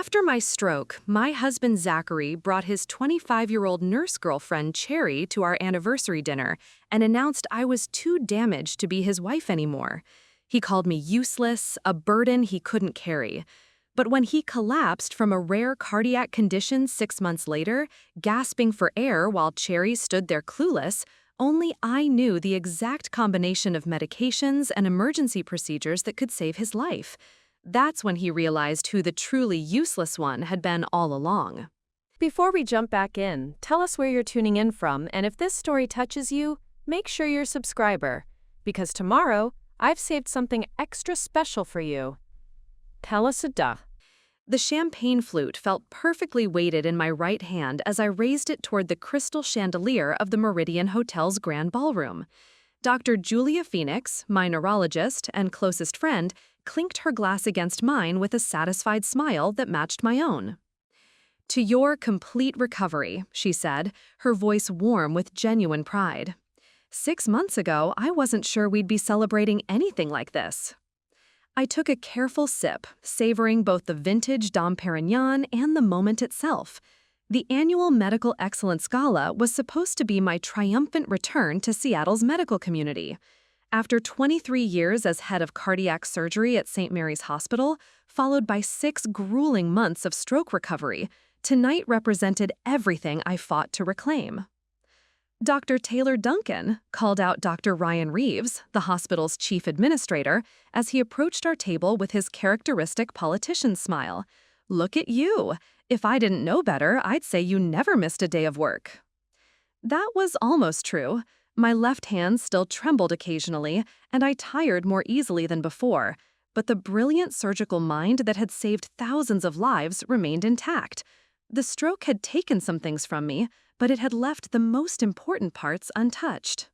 After my stroke, my husband Zachary brought his 25-year-old nurse girlfriend Cherry to our anniversary dinner and announced I was too damaged to be his wife anymore. He called me useless, a burden he couldn't carry. But when he collapsed from a rare cardiac condition 6 months later, gasping for air while Cherry stood there clueless, only I knew the exact combination of medications and emergency procedures that could save his life. That's when he realized who the truly useless one had been all along. Before we jump back in, tell us where you're tuning in from, and if this story touches you, make sure you're a subscriber, because tomorrow, I've saved something extra special for you. Tell us a duh. The champagne flute felt perfectly weighted in my right hand as I raised it toward the crystal chandelier of the Meridian Hotel's grand ballroom. Dr. Julia Phoenix, my neurologist and closest friend, clinked her glass against mine with a satisfied smile that matched my own. "To your complete recovery," she said, her voice warm with genuine pride. 6 months ago, I wasn't sure we'd be celebrating anything like this. I took a careful sip, savoring both the vintage Dom Perignon and the moment itself. The annual Medical Excellence Gala was supposed to be my triumphant return to Seattle's medical community. After 23 years as head of cardiac surgery at St. Mary's Hospital, followed by 6 grueling months of stroke recovery, tonight represented everything I fought to reclaim. Dr. Taylor Duncan called out Dr. Ryan Reeves, the hospital's chief administrator, as he approached our table with his characteristic politician smile. "Look at you. If I didn't know better, I'd say you never missed a day of work." That was almost true. My left hand still trembled occasionally, and I tired more easily than before, but the brilliant surgical mind that had saved thousands of lives remained intact. The stroke had taken some things from me, but it had left the most important parts untouched.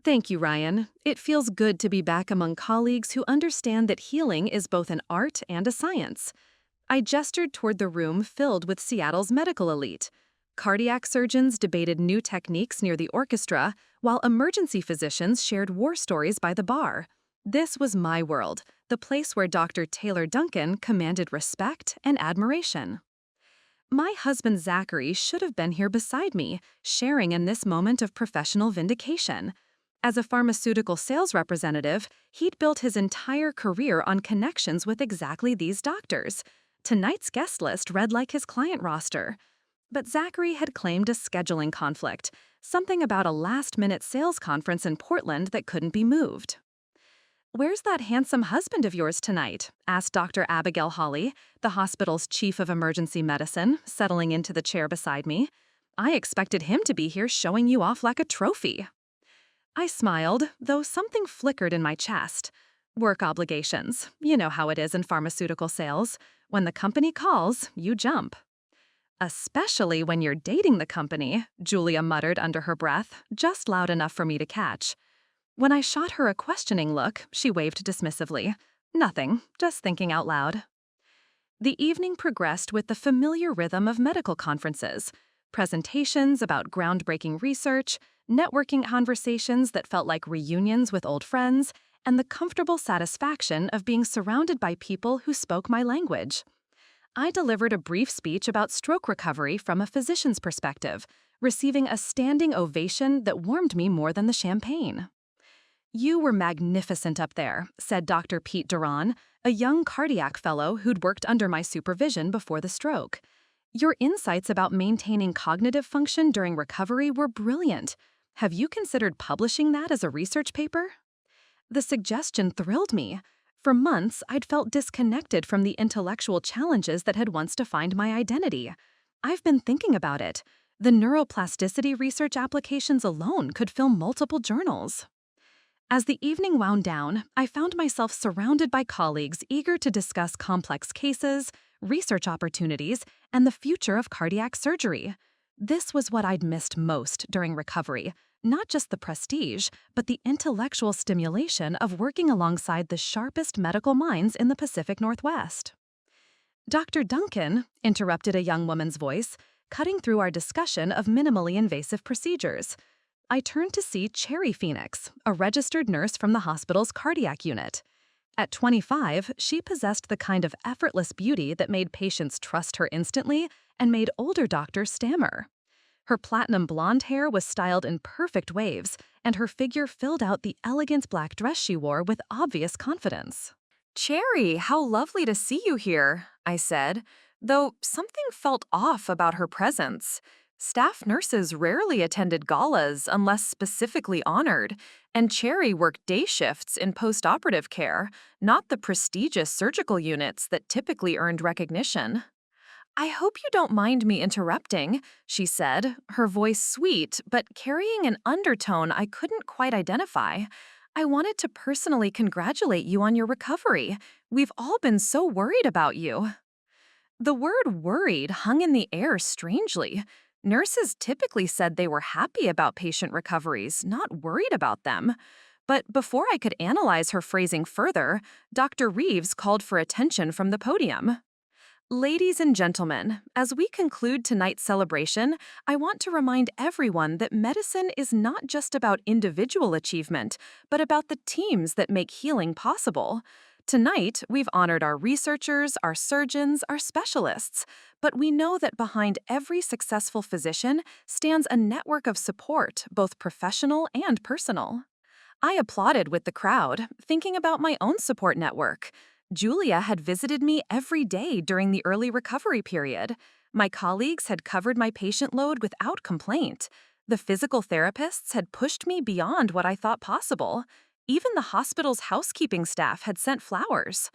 Thank you, Ryan. It feels good to be back among colleagues who understand that healing is both an art and a science. I gestured toward the room filled with Seattle's medical elite. Cardiac surgeons debated new techniques near the orchestra, while emergency physicians shared war stories by the bar. This was my world, the place where Dr. Taylor Duncan commanded respect and admiration. My husband Zachary should have been here beside me, sharing in this moment of professional vindication. As a pharmaceutical sales representative, he'd built his entire career on connections with exactly these doctors. Tonight's guest list read like his client roster. But Zachary had claimed a scheduling conflict, something about a last-minute sales conference in Portland that couldn't be moved. "Where's that handsome husband of yours tonight?" asked Dr. Abigail Hawley, the hospital's chief of emergency medicine, settling into the chair beside me. "I expected him to be here showing you off like a trophy." I smiled, though something flickered in my chest. Work obligations. You know how it is in pharmaceutical sales. When the company calls, you jump. "Especially when you're dating the company," Julia muttered under her breath, just loud enough for me to catch. When I shot her a questioning look, she waved dismissively. "Nothing, just thinking out loud." The evening progressed with the familiar rhythm of medical conferences. Presentations about groundbreaking research, networking conversations that felt like reunions with old friends, and the comfortable satisfaction of being surrounded by people who spoke my language. I delivered a brief speech about stroke recovery from a physician's perspective, receiving a standing ovation that warmed me more than the champagne. "You were magnificent up there," said Dr. Pete Duran, a young cardiac fellow who'd worked under my supervision before the stroke. "Your insights about maintaining cognitive function during recovery were brilliant. Have you considered publishing that as a research paper?" The suggestion thrilled me. For months, I'd felt disconnected from the intellectual challenges that had once defined my identity. I've been thinking about it. The neuroplasticity research applications alone could fill multiple journals. As the evening wound down, I found myself surrounded by colleagues eager to discuss complex cases, research opportunities, and the future of cardiac surgery. This was what I'd missed most during recovery. Not just the prestige, but the intellectual stimulation of working alongside the sharpest medical minds in the Pacific Northwest. "Dr. Duncan," interrupted a young woman's voice, cutting through our discussion of minimally invasive procedures. I turned to see Cherry Phoenix, a registered nurse from the hospital's cardiac unit. At 25, she possessed the kind of effortless beauty that made patients trust her instantly and made older doctors stammer. Her platinum blonde hair was styled in perfect waves, and her figure filled out the elegant black dress she wore with obvious confidence. "Cherry, how lovely to see you here," I said, though something felt off about her presence. Staff nurses rarely attended galas unless specifically honored, and Cherry worked day shifts in post-operative care, not the prestigious surgical units that typically earned recognition. "I hope you don't mind me interrupting," she said, her voice sweet but carrying an undertone I couldn't quite identify. "I wanted to personally congratulate you on your recovery. We've all been so worried about you." The word worried hung in the air strangely. Nurses typically said they were happy about patient recoveries, not worried about them. But before I could analyze her phrasing further, Dr. Reeves called for attention from the podium. "Ladies and gentlemen, as we conclude tonight's celebration, I want to remind everyone that medicine is not just about individual achievement, but about the teams that make healing possible. Tonight, we've honored our researchers, our surgeons, our specialists, but we know that behind every successful physician stands a network of support, both professional and personal." I applauded with the crowd, thinking about my own support network. Julia had visited me every day during the early recovery period. My colleagues had covered my patient load without complaint. The physical therapists had pushed me beyond what I thought possible. Even the hospital's housekeeping staff had sent flowers.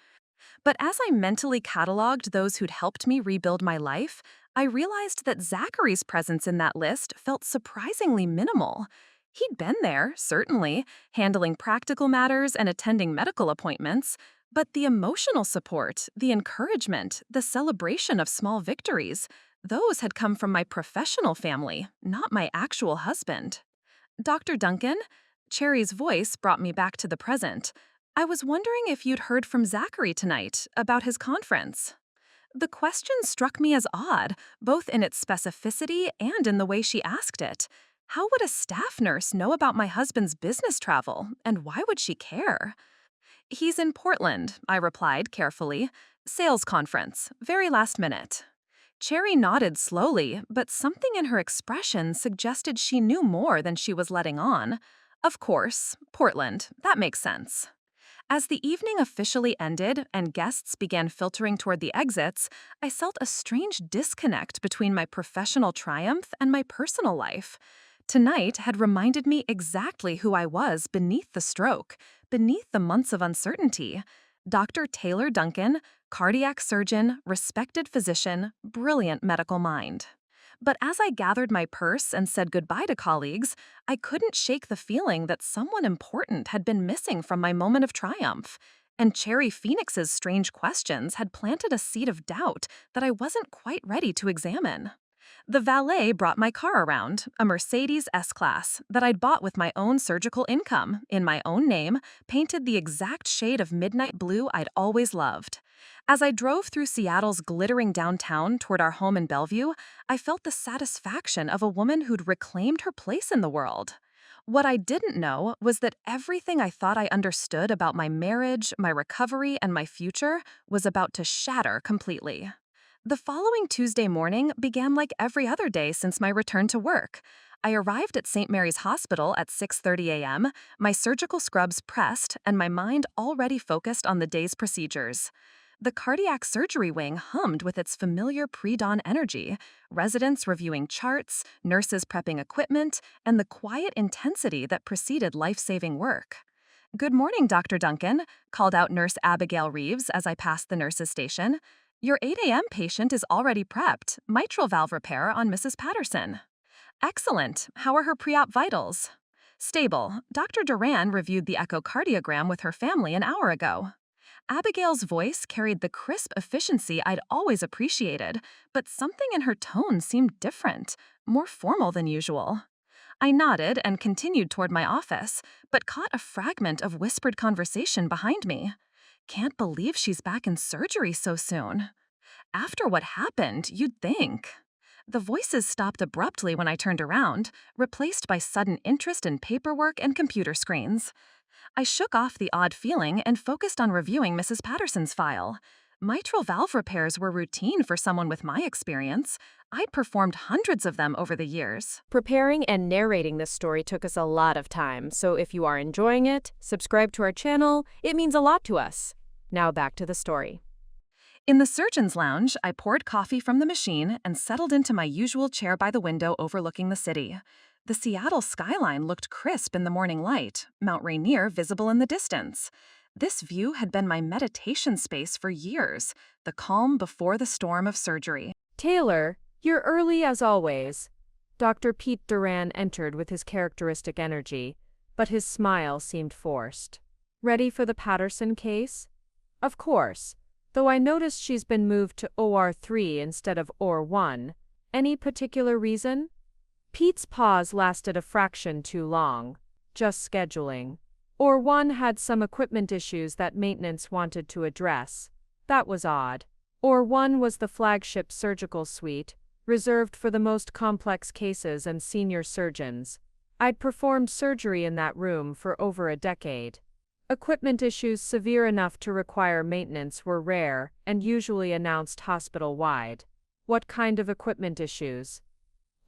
But as I mentally cataloged those who'd helped me rebuild my life, I realized that Zachary's presence in that list felt surprisingly minimal. He'd been there, certainly, handling practical matters and attending medical appointments, but the emotional support, the encouragement, the celebration of small victories, those had come from my professional family, not my actual husband. "Dr. Duncan?" Cherry's voice brought me back to the present. "I was wondering if you'd heard from Zachary tonight about his conference." The question struck me as odd, both in its specificity and in the way she asked it. How would a staff nurse know about my husband's business travel, and why would she care? "He's in Portland," I replied carefully. "Sales conference, very last minute." Cherry nodded slowly, but something in her expression suggested she knew more than she was letting on. "Of course, Portland, that makes sense." As the evening officially ended and guests began filtering toward the exits, I felt a strange disconnect between my professional triumph and my personal life. Tonight had reminded me exactly who I was beneath the stroke, beneath the months of uncertainty. Dr. Taylor Duncan, cardiac surgeon, respected physician, brilliant medical mind. But as I gathered my purse and said goodbye to colleagues, I couldn't shake the feeling that someone important had been missing from my moment of triumph. And Cherry Phoenix's strange questions had planted a seed of doubt that I wasn't quite ready to examine. The valet brought my car around, a Mercedes S-Class that I'd bought with my own surgical income, in my own name, painted the exact shade of midnight blue I'd always loved. As I drove through Seattle's glittering downtown toward our home in Bellevue, I felt the satisfaction of a woman who'd reclaimed her place in the world. What I didn't know was that everything I thought I understood about my marriage, my recovery, and my future was about to shatter completely. The following Tuesday morning began like every other day since my return to work. I arrived at St. Mary's Hospital at 6:30 a.m., my surgical scrubs pressed, and my mind already focused on the day's procedures. The cardiac surgery wing hummed with its familiar pre-dawn energy, residents reviewing charts, nurses prepping equipment, and the quiet intensity that preceded life-saving work. "Good morning, Dr. Duncan," called out Nurse Abigail Reeves as I passed the nurse's station. "Your 8 a.m. patient is already prepped, mitral valve repair on Mrs. Patterson." "Excellent. How are her pre-op vitals?" "Stable. Dr. Duran reviewed the echocardiogram with her family an hour ago." Abigail's voice carried the crisp efficiency I'd always appreciated, but something in her tone seemed different, more formal than usual. I nodded and continued toward my office, but caught a fragment of whispered conversation behind me. "Can't believe she's back in surgery so soon." After what happened, you'd think. The voices stopped abruptly when I turned around, replaced by sudden interest in paperwork and computer screens. I shook off the odd feeling and focused on reviewing Mrs. Patterson's file. Mitral valve repairs were routine for someone with my experience. I'd performed hundreds of them over the years. Preparing and narrating this story took us a lot of time, so if you are enjoying it, subscribe to our channel. It means a lot to us. Now back to the story. In the surgeon's lounge, I poured coffee from the machine and settled into my usual chair by the window overlooking the city. The Seattle skyline looked crisp in the morning light, Mount Rainier visible in the distance. This view had been my meditation space for years, the calm before the storm of surgery. Taylor, you're early as always. Dr. Pete Duran entered with his characteristic energy, but his smile seemed forced. Ready for the Patterson case? Of course, though I noticed she's been moved to OR3 instead of OR1. Any particular reason? Pete's pause lasted a fraction too long. Just scheduling. OR1 had some equipment issues that maintenance wanted to address. That was odd. OR1 was the flagship surgical suite, reserved for the most complex cases and senior surgeons. I'd performed surgery in that room for over a decade. Equipment issues severe enough to require maintenance were rare and usually announced hospital-wide. What kind of equipment issues?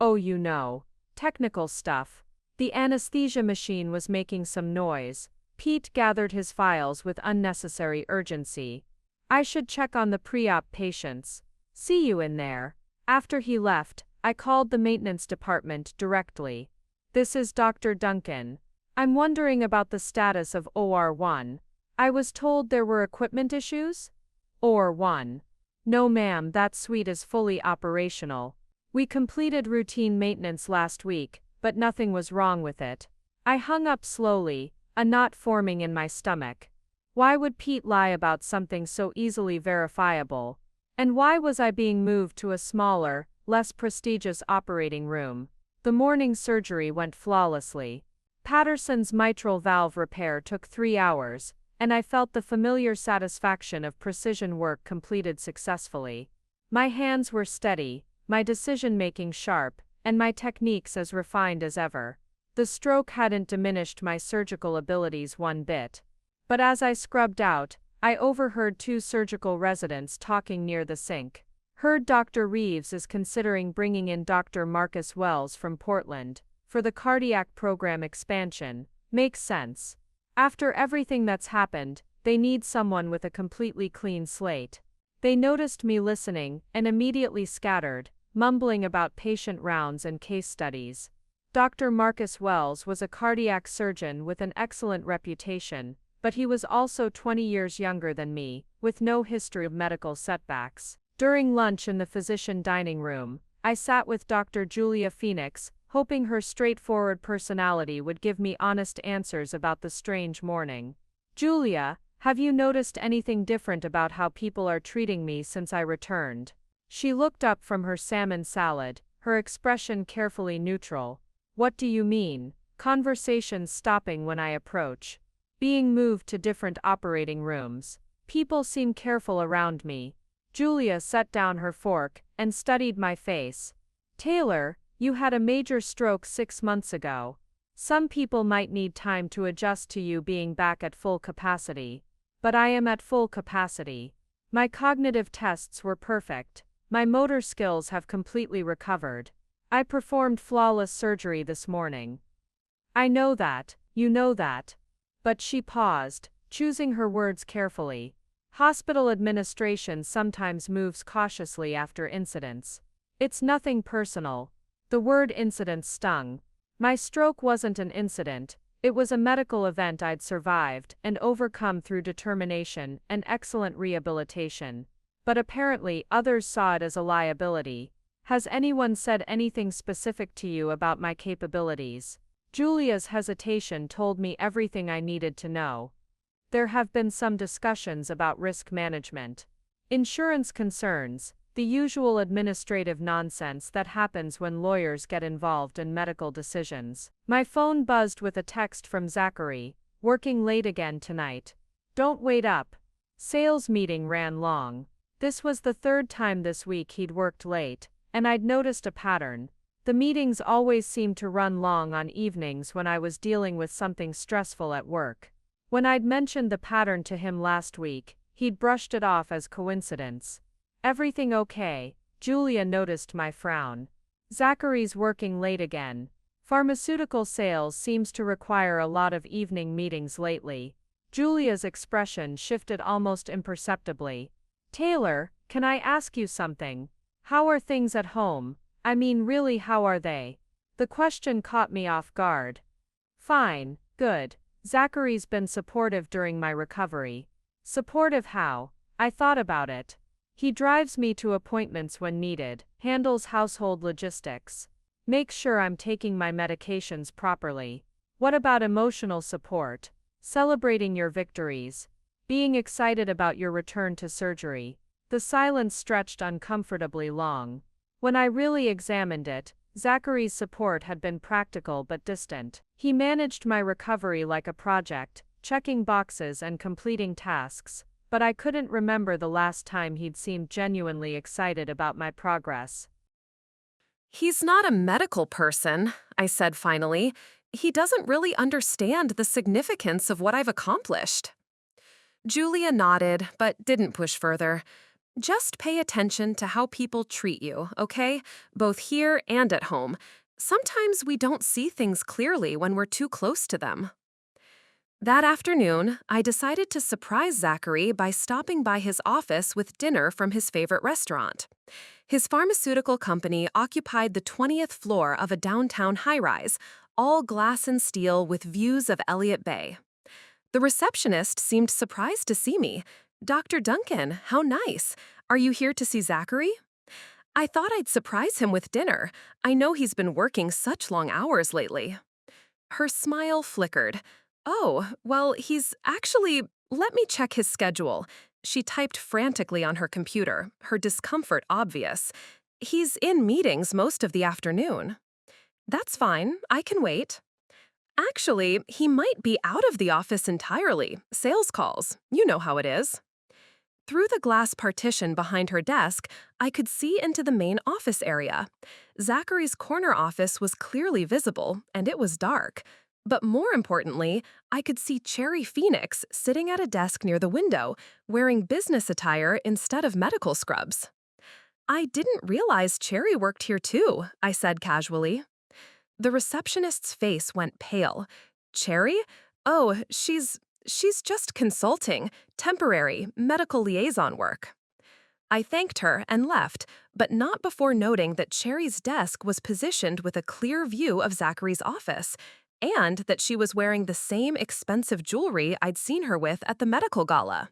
Oh, technical stuff. The anesthesia machine was making some noise. Pete gathered his files with unnecessary urgency. I should check on the pre-op patients. See you in there. After he left, I called the maintenance department directly. This is Dr. Duncan. I'm wondering about the status of OR1. I was told there were equipment issues? OR1. No ma'am, that suite is fully operational. We completed routine maintenance last week, but nothing was wrong with it. I hung up slowly, a knot forming in my stomach. Why would Pete lie about something so easily verifiable? And why was I being moved to a smaller, less prestigious operating room? The morning surgery went flawlessly. Patterson's mitral valve repair took 3 hours, and I felt the familiar satisfaction of precision work completed successfully. My hands were steady, my decision-making sharp, and my techniques as refined as ever. The stroke hadn't diminished my surgical abilities one bit. But as I scrubbed out, I overheard 2 surgical residents talking near the sink. Heard Dr. Reeves is considering bringing in Dr. Marcus Wells from Portland for the cardiac program expansion. Makes sense. After everything that's happened, they need someone with a completely clean slate. They noticed me listening and immediately scattered, mumbling about patient rounds and case studies. Dr. Marcus Wells was a cardiac surgeon with an excellent reputation, but he was also 20 years younger than me, with no history of medical setbacks. During lunch in the physician dining room, I sat with Dr. Julia Phoenix, hoping her straightforward personality would give me honest answers about the strange morning. Julia, have you noticed anything different about how people are treating me since I returned? She looked up from her salmon salad, her expression carefully neutral. What do you mean? Conversation stopping when I approach. Being moved to different operating rooms. People seem careful around me. Julia set down her fork and studied my face. Taylor, you had a major stroke 6 months ago. Some people might need time to adjust to you being back at full capacity. But I am at full capacity. My cognitive tests were perfect. My motor skills have completely recovered. I performed flawless surgery this morning. I know that, you know that. But she paused, choosing her words carefully. Hospital administration sometimes moves cautiously after incidents. It's nothing personal. The word incident stung. My stroke wasn't an incident. It was a medical event I'd survived and overcome through determination and excellent rehabilitation. But apparently others saw it as a liability. Has anyone said anything specific to you about my capabilities? Julia's hesitation told me everything I needed to know. There have been some discussions about risk management. Insurance concerns, the usual administrative nonsense that happens when lawyers get involved in medical decisions. My phone buzzed with a text from Zachary, working late again tonight. Don't wait up. Sales meeting ran long. This was the 3rd time this week he'd worked late, and I'd noticed a pattern. The meetings always seemed to run long on evenings when I was dealing with something stressful at work. When I'd mentioned the pattern to him last week, he'd brushed it off as coincidence. Everything okay? Julia noticed my frown. Zachary's working late again. Pharmaceutical sales seems to require a lot of evening meetings lately. Julia's expression shifted almost imperceptibly. Taylor, can I ask you something? How are things at home? I mean, really, how are they? The question caught me off guard. Fine, good. Zachary's been supportive during my recovery. Supportive how? I thought about it. He drives me to appointments when needed, handles household logistics, makes sure I'm taking my medications properly. What about emotional support? Celebrating your victories. Being excited about your return to surgery. The silence stretched uncomfortably long. When I really examined it, Zachary's support had been practical but distant. He managed my recovery like a project, checking boxes and completing tasks, but I couldn't remember the last time he'd seemed genuinely excited about my progress. He's not a medical person, I said finally. He doesn't really understand the significance of what I've accomplished. Julia nodded, but didn't push further. Just pay attention to how people treat you, okay? Both here and at home. Sometimes we don't see things clearly when we're too close to them. That afternoon, I decided to surprise Zachary by stopping by his office with dinner from his favorite restaurant. His pharmaceutical company occupied the 20th floor of a downtown high-rise, all glass and steel with views of Elliott Bay. The receptionist seemed surprised to see me. "Dr. Duncan, how nice. Are you here to see Zachary?" I thought I'd surprise him with dinner. I know he's been working such long hours lately. Her smile flickered. "Oh, well, he's actually... Let me check his schedule." She typed frantically on her computer, her discomfort obvious. "He's in meetings most of the afternoon." "That's fine. I can wait." "Actually, he might be out of the office entirely. Sales calls. You know how it is." Through the glass partition behind her desk, I could see into the main office area. Zachary's corner office was clearly visible, and it was dark. But more importantly, I could see Cherry Phoenix sitting at a desk near the window, wearing business attire instead of medical scrubs. "I didn't realize Cherry worked here too," I said casually. The receptionist's face went pale. "Cherry? Oh, she's just consulting, temporary, medical liaison work." I thanked her and left, but not before noting that Cherry's desk was positioned with a clear view of Zachary's office, and that she was wearing the same expensive jewelry I'd seen her with at the medical gala.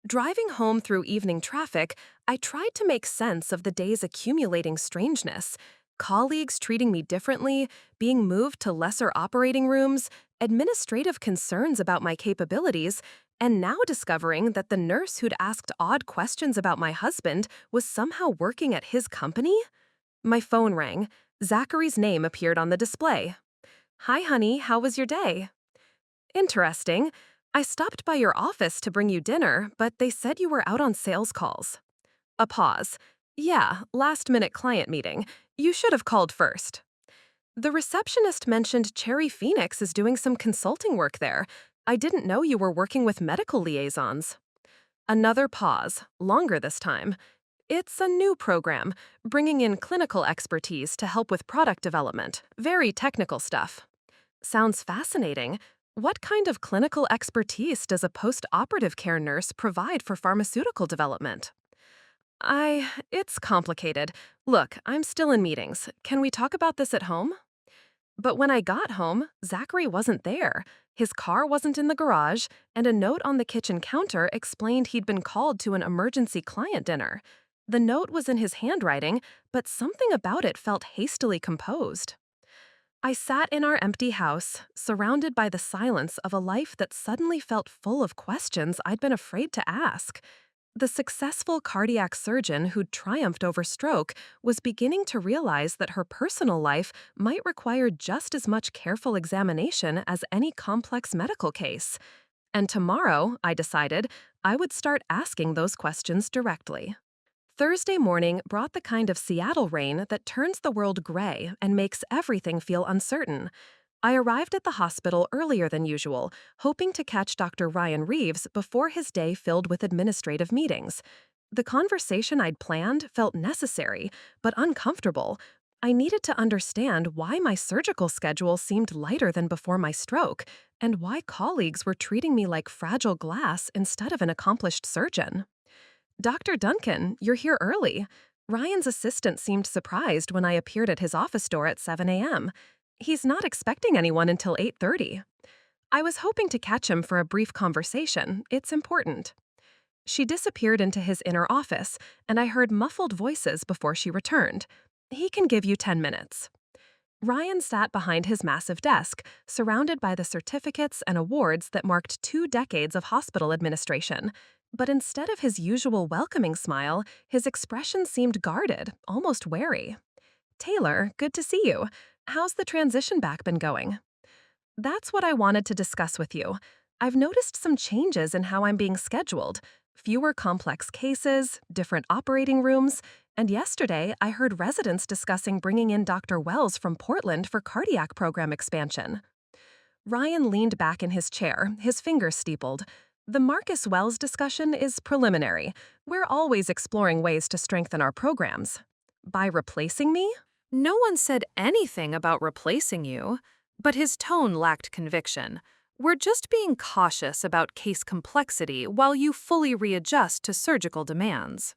Driving home through evening traffic, I tried to make sense of the day's accumulating strangeness. Colleagues treating me differently, being moved to lesser operating rooms, administrative concerns about my capabilities, and now discovering that the nurse who'd asked odd questions about my husband was somehow working at his company? My phone rang. Zachary's name appeared on the display. "Hi, honey, how was your day?" "Interesting. I stopped by your office to bring you dinner, but they said you were out on sales calls." A pause. "Yeah, last-minute client meeting. You should have called first." "The receptionist mentioned Cherry Phoenix is doing some consulting work there. I didn't know you were working with medical liaisons." Another pause, longer this time. "It's a new program, bringing in clinical expertise to help with product development. Very technical stuff." "Sounds fascinating. What kind of clinical expertise does a post-operative care nurse provide for pharmaceutical development?" It's complicated. Look, I'm still in meetings. Can we talk about this at home?" But when I got home, Zachary wasn't there. His car wasn't in the garage, and a note on the kitchen counter explained he'd been called to an emergency client dinner. The note was in his handwriting, but something about it felt hastily composed. I sat in our empty house, surrounded by the silence of a life that suddenly felt full of questions I'd been afraid to ask. The successful cardiac surgeon who'd triumphed over stroke was beginning to realize that her personal life might require just as much careful examination as any complex medical case. And tomorrow, I decided, I would start asking those questions directly. Thursday morning brought the kind of Seattle rain that turns the world gray and makes everything feel uncertain. I arrived at the hospital earlier than usual, hoping to catch Dr. Ryan Reeves before his day filled with administrative meetings. The conversation I'd planned felt necessary, but uncomfortable. I needed to understand why my surgical schedule seemed lighter than before my stroke, and why colleagues were treating me like fragile glass instead of an accomplished surgeon. Dr. Duncan, you're here early. Ryan's assistant seemed surprised when I appeared at his office door at 7 a.m. He's not expecting anyone until 8:30. I was hoping to catch him for a brief conversation. It's important. She disappeared into his inner office, and I heard muffled voices before she returned. He can give you 10 minutes. Ryan sat behind his massive desk, surrounded by the certificates and awards that marked 2 decades of hospital administration. But instead of his usual welcoming smile, his expression seemed guarded, almost wary. Taylor, good to see you. How's the transition back been going? That's what I wanted to discuss with you. I've noticed some changes in how I'm being scheduled. Fewer complex cases, different operating rooms, and yesterday I heard residents discussing bringing in Dr. Wells from Portland for cardiac program expansion. Ryan leaned back in his chair, his fingers steepled. The Marcus Wells discussion is preliminary. We're always exploring ways to strengthen our programs. By replacing me? No one said anything about replacing you, but his tone lacked conviction. We're just being cautious about case complexity while you fully readjust to surgical demands.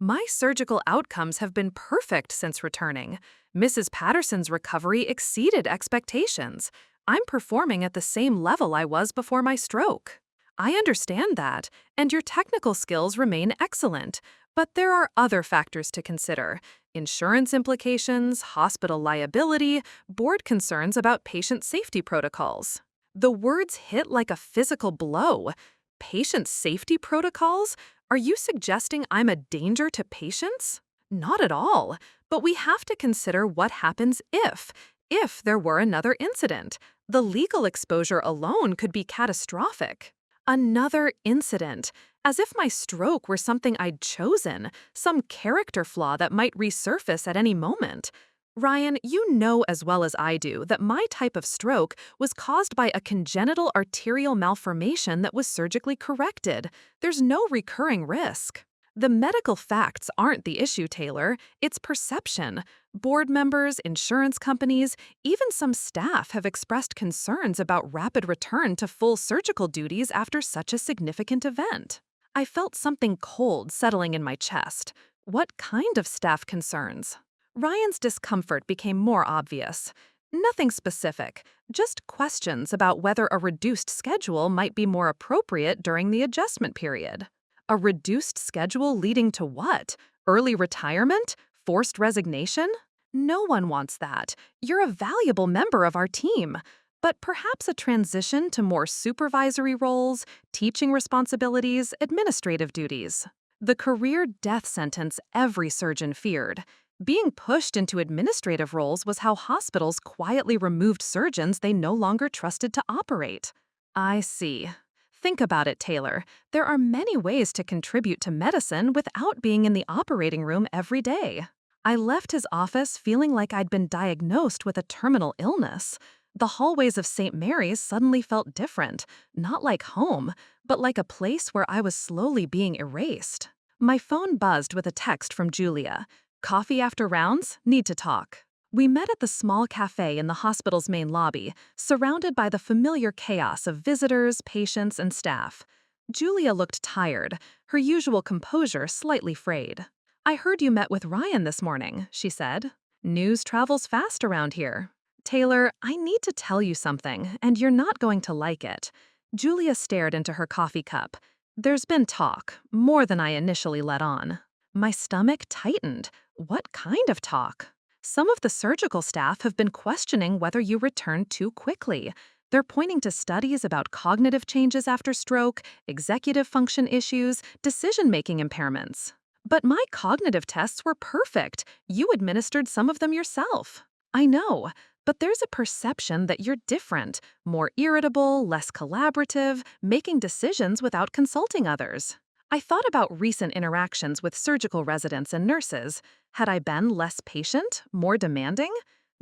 My surgical outcomes have been perfect since returning. Mrs. Patterson's recovery exceeded expectations. I'm performing at the same level I was before my stroke. I understand that, and your technical skills remain excellent, but there are other factors to consider: insurance implications, hospital liability, board concerns about patient safety protocols. The words hit like a physical blow. Patient safety protocols? Are you suggesting I'm a danger to patients? Not at all, but we have to consider what happens if there were another incident. The legal exposure alone could be catastrophic. Another incident, as if my stroke were something I'd chosen, some character flaw that might resurface at any moment. Ryan, you know as well as I do that my type of stroke was caused by a congenital arterial malformation that was surgically corrected. There's no recurring risk. The medical facts aren't the issue, Taylor. It's perception. Board members, insurance companies, even some staff have expressed concerns about rapid return to full surgical duties after such a significant event. I felt something cold settling in my chest. What kind of staff concerns? Ryan's discomfort became more obvious. Nothing specific, just questions about whether a reduced schedule might be more appropriate during the adjustment period. A reduced schedule leading to what? Early retirement? Forced resignation? No one wants that. You're a valuable member of our team. But perhaps a transition to more supervisory roles, teaching responsibilities, administrative duties. The career death sentence every surgeon feared. Being pushed into administrative roles was how hospitals quietly removed surgeons they no longer trusted to operate. I see. Think about it, Taylor. There are many ways to contribute to medicine without being in the operating room every day. I left his office feeling like I'd been diagnosed with a terminal illness. The hallways of St. Mary's suddenly felt different, not like home, but like a place where I was slowly being erased. My phone buzzed with a text from Julia. Coffee after rounds? Need to talk. We met at the small cafe in the hospital's main lobby, surrounded by the familiar chaos of visitors, patients, and staff. Julia looked tired, her usual composure slightly frayed. I heard you met with Ryan this morning, she said. News travels fast around here. Taylor, I need to tell you something, and you're not going to like it. Julia stared into her coffee cup. There's been talk, more than I initially let on. My stomach tightened. What kind of talk? Some of the surgical staff have been questioning whether you returned too quickly. They're pointing to studies about cognitive changes after stroke, executive function issues, decision-making impairments. But my cognitive tests were perfect. You administered some of them yourself. I know, but there's a perception that you're different, more irritable, less collaborative, making decisions without consulting others. I thought about recent interactions with surgical residents and nurses. Had I been less patient, more demanding?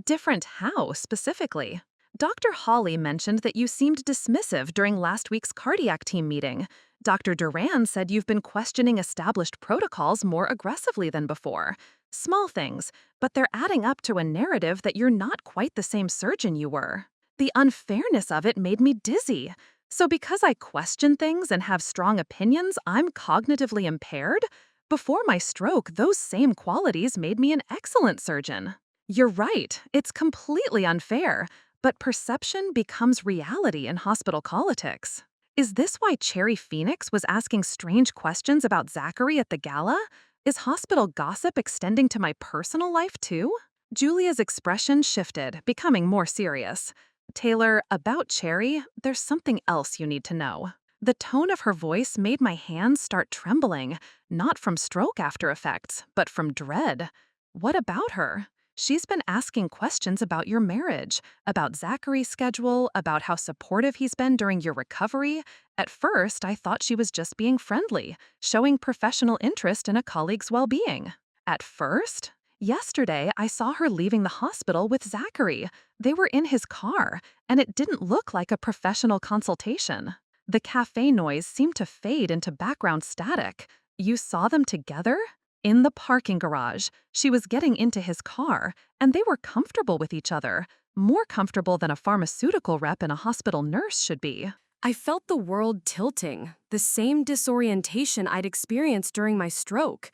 Different how, specifically? Dr. Hawley mentioned that you seemed dismissive during last week's cardiac team meeting. Dr. Duran said you've been questioning established protocols more aggressively than before. Small things, but they're adding up to a narrative that you're not quite the same surgeon you were. The unfairness of it made me dizzy. So because I question things and have strong opinions, I'm cognitively impaired? Before my stroke, those same qualities made me an excellent surgeon. You're right, it's completely unfair. But perception becomes reality in hospital politics. Is this why Cherry Phoenix was asking strange questions about Zachary at the gala? Is hospital gossip extending to my personal life too? Julia's expression shifted, becoming more serious. Taylor, about Cherry, there's something else you need to know. The tone of her voice made my hands start trembling, not from stroke after effects, but from dread. What about her? She's been asking questions about your marriage, about Zachary's schedule, about how supportive he's been during your recovery. At first, I thought she was just being friendly, showing professional interest in a colleague's well-being. At first? Yesterday, I saw her leaving the hospital with Zachary. They were in his car, and it didn't look like a professional consultation. The cafe noise seemed to fade into background static. You saw them together? In the parking garage, she was getting into his car, and they were comfortable with each other, more comfortable than a pharmaceutical rep and a hospital nurse should be. I felt the world tilting, the same disorientation I'd experienced during my stroke.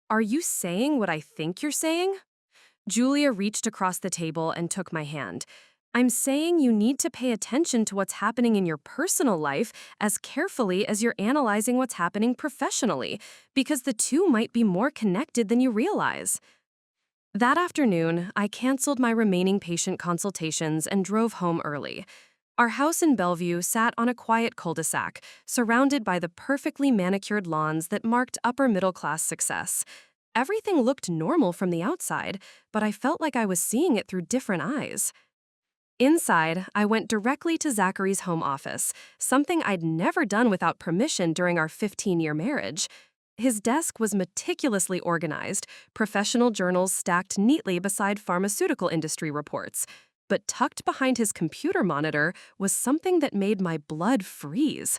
Are you saying what I think you're saying? Julia reached across the table and took my hand. I'm saying you need to pay attention to what's happening in your personal life as carefully as you're analyzing what's happening professionally, because the two might be more connected than you realize. That afternoon, I canceled my remaining patient consultations and drove home early. Our house in Bellevue sat on a quiet cul-de-sac, surrounded by the perfectly manicured lawns that marked upper-middle-class success. Everything looked normal from the outside, but I felt like I was seeing it through different eyes. Inside, I went directly to Zachary's home office, something I'd never done without permission during our 15-year marriage. His desk was meticulously organized, professional journals stacked neatly beside pharmaceutical industry reports. But tucked behind his computer monitor was something that made my blood freeze.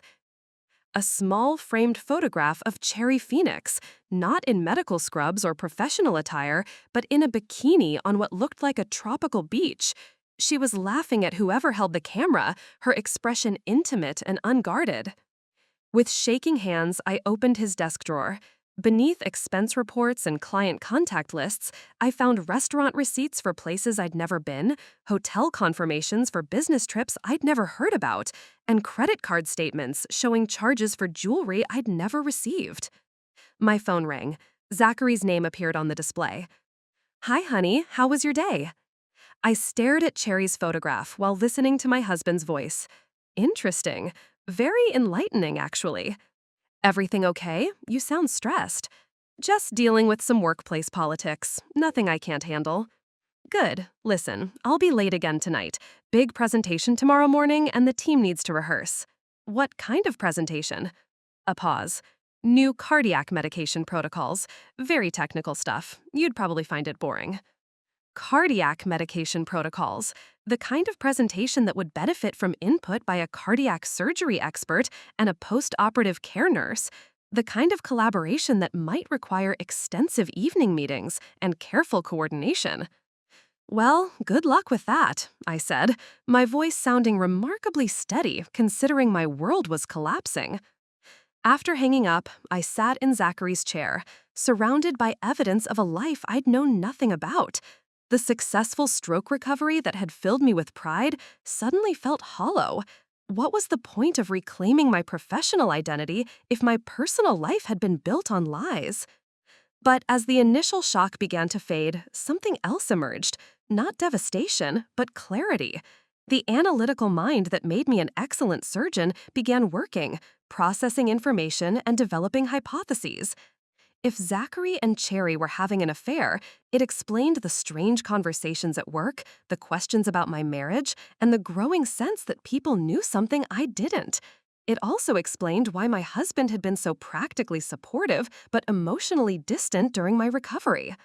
A small framed photograph of Cherry Phoenix, not in medical scrubs or professional attire, but in a bikini on what looked like a tropical beach. She was laughing at whoever held the camera, her expression intimate and unguarded. With shaking hands, I opened his desk drawer. Beneath expense reports and client contact lists, I found restaurant receipts for places I'd never been, hotel confirmations for business trips I'd never heard about, and credit card statements showing charges for jewelry I'd never received. My phone rang. Zachary's name appeared on the display. "Hi, honey. How was your day?" I stared at Cherry's photograph while listening to my husband's voice. Interesting. Very enlightening, actually. "Everything okay? You sound stressed." "Just dealing with some workplace politics. Nothing I can't handle." "Good. Listen, I'll be late again tonight. Big presentation tomorrow morning, and the team needs to rehearse." "What kind of presentation?" A pause. "New cardiac medication protocols. Very technical stuff. You'd probably find it boring." Cardiac medication protocols, the kind of presentation that would benefit from input by a cardiac surgery expert and a post-operative care nurse, the kind of collaboration that might require extensive evening meetings and careful coordination. "Well, good luck with that," I said, my voice sounding remarkably steady considering my world was collapsing. After hanging up, I sat in Zachary's chair, surrounded by evidence of a life I'd known nothing about. The successful stroke recovery that had filled me with pride suddenly felt hollow. What was the point of reclaiming my professional identity if my personal life had been built on lies? But as the initial shock began to fade, something else emerged. Not devastation, but clarity. The analytical mind that made me an excellent surgeon began working, processing information and developing hypotheses. If Zachary and Cherry were having an affair, it explained the strange conversations at work, the questions about my marriage, and the growing sense that people knew something I didn't. It also explained why my husband had been so practically supportive but emotionally distant during my recovery.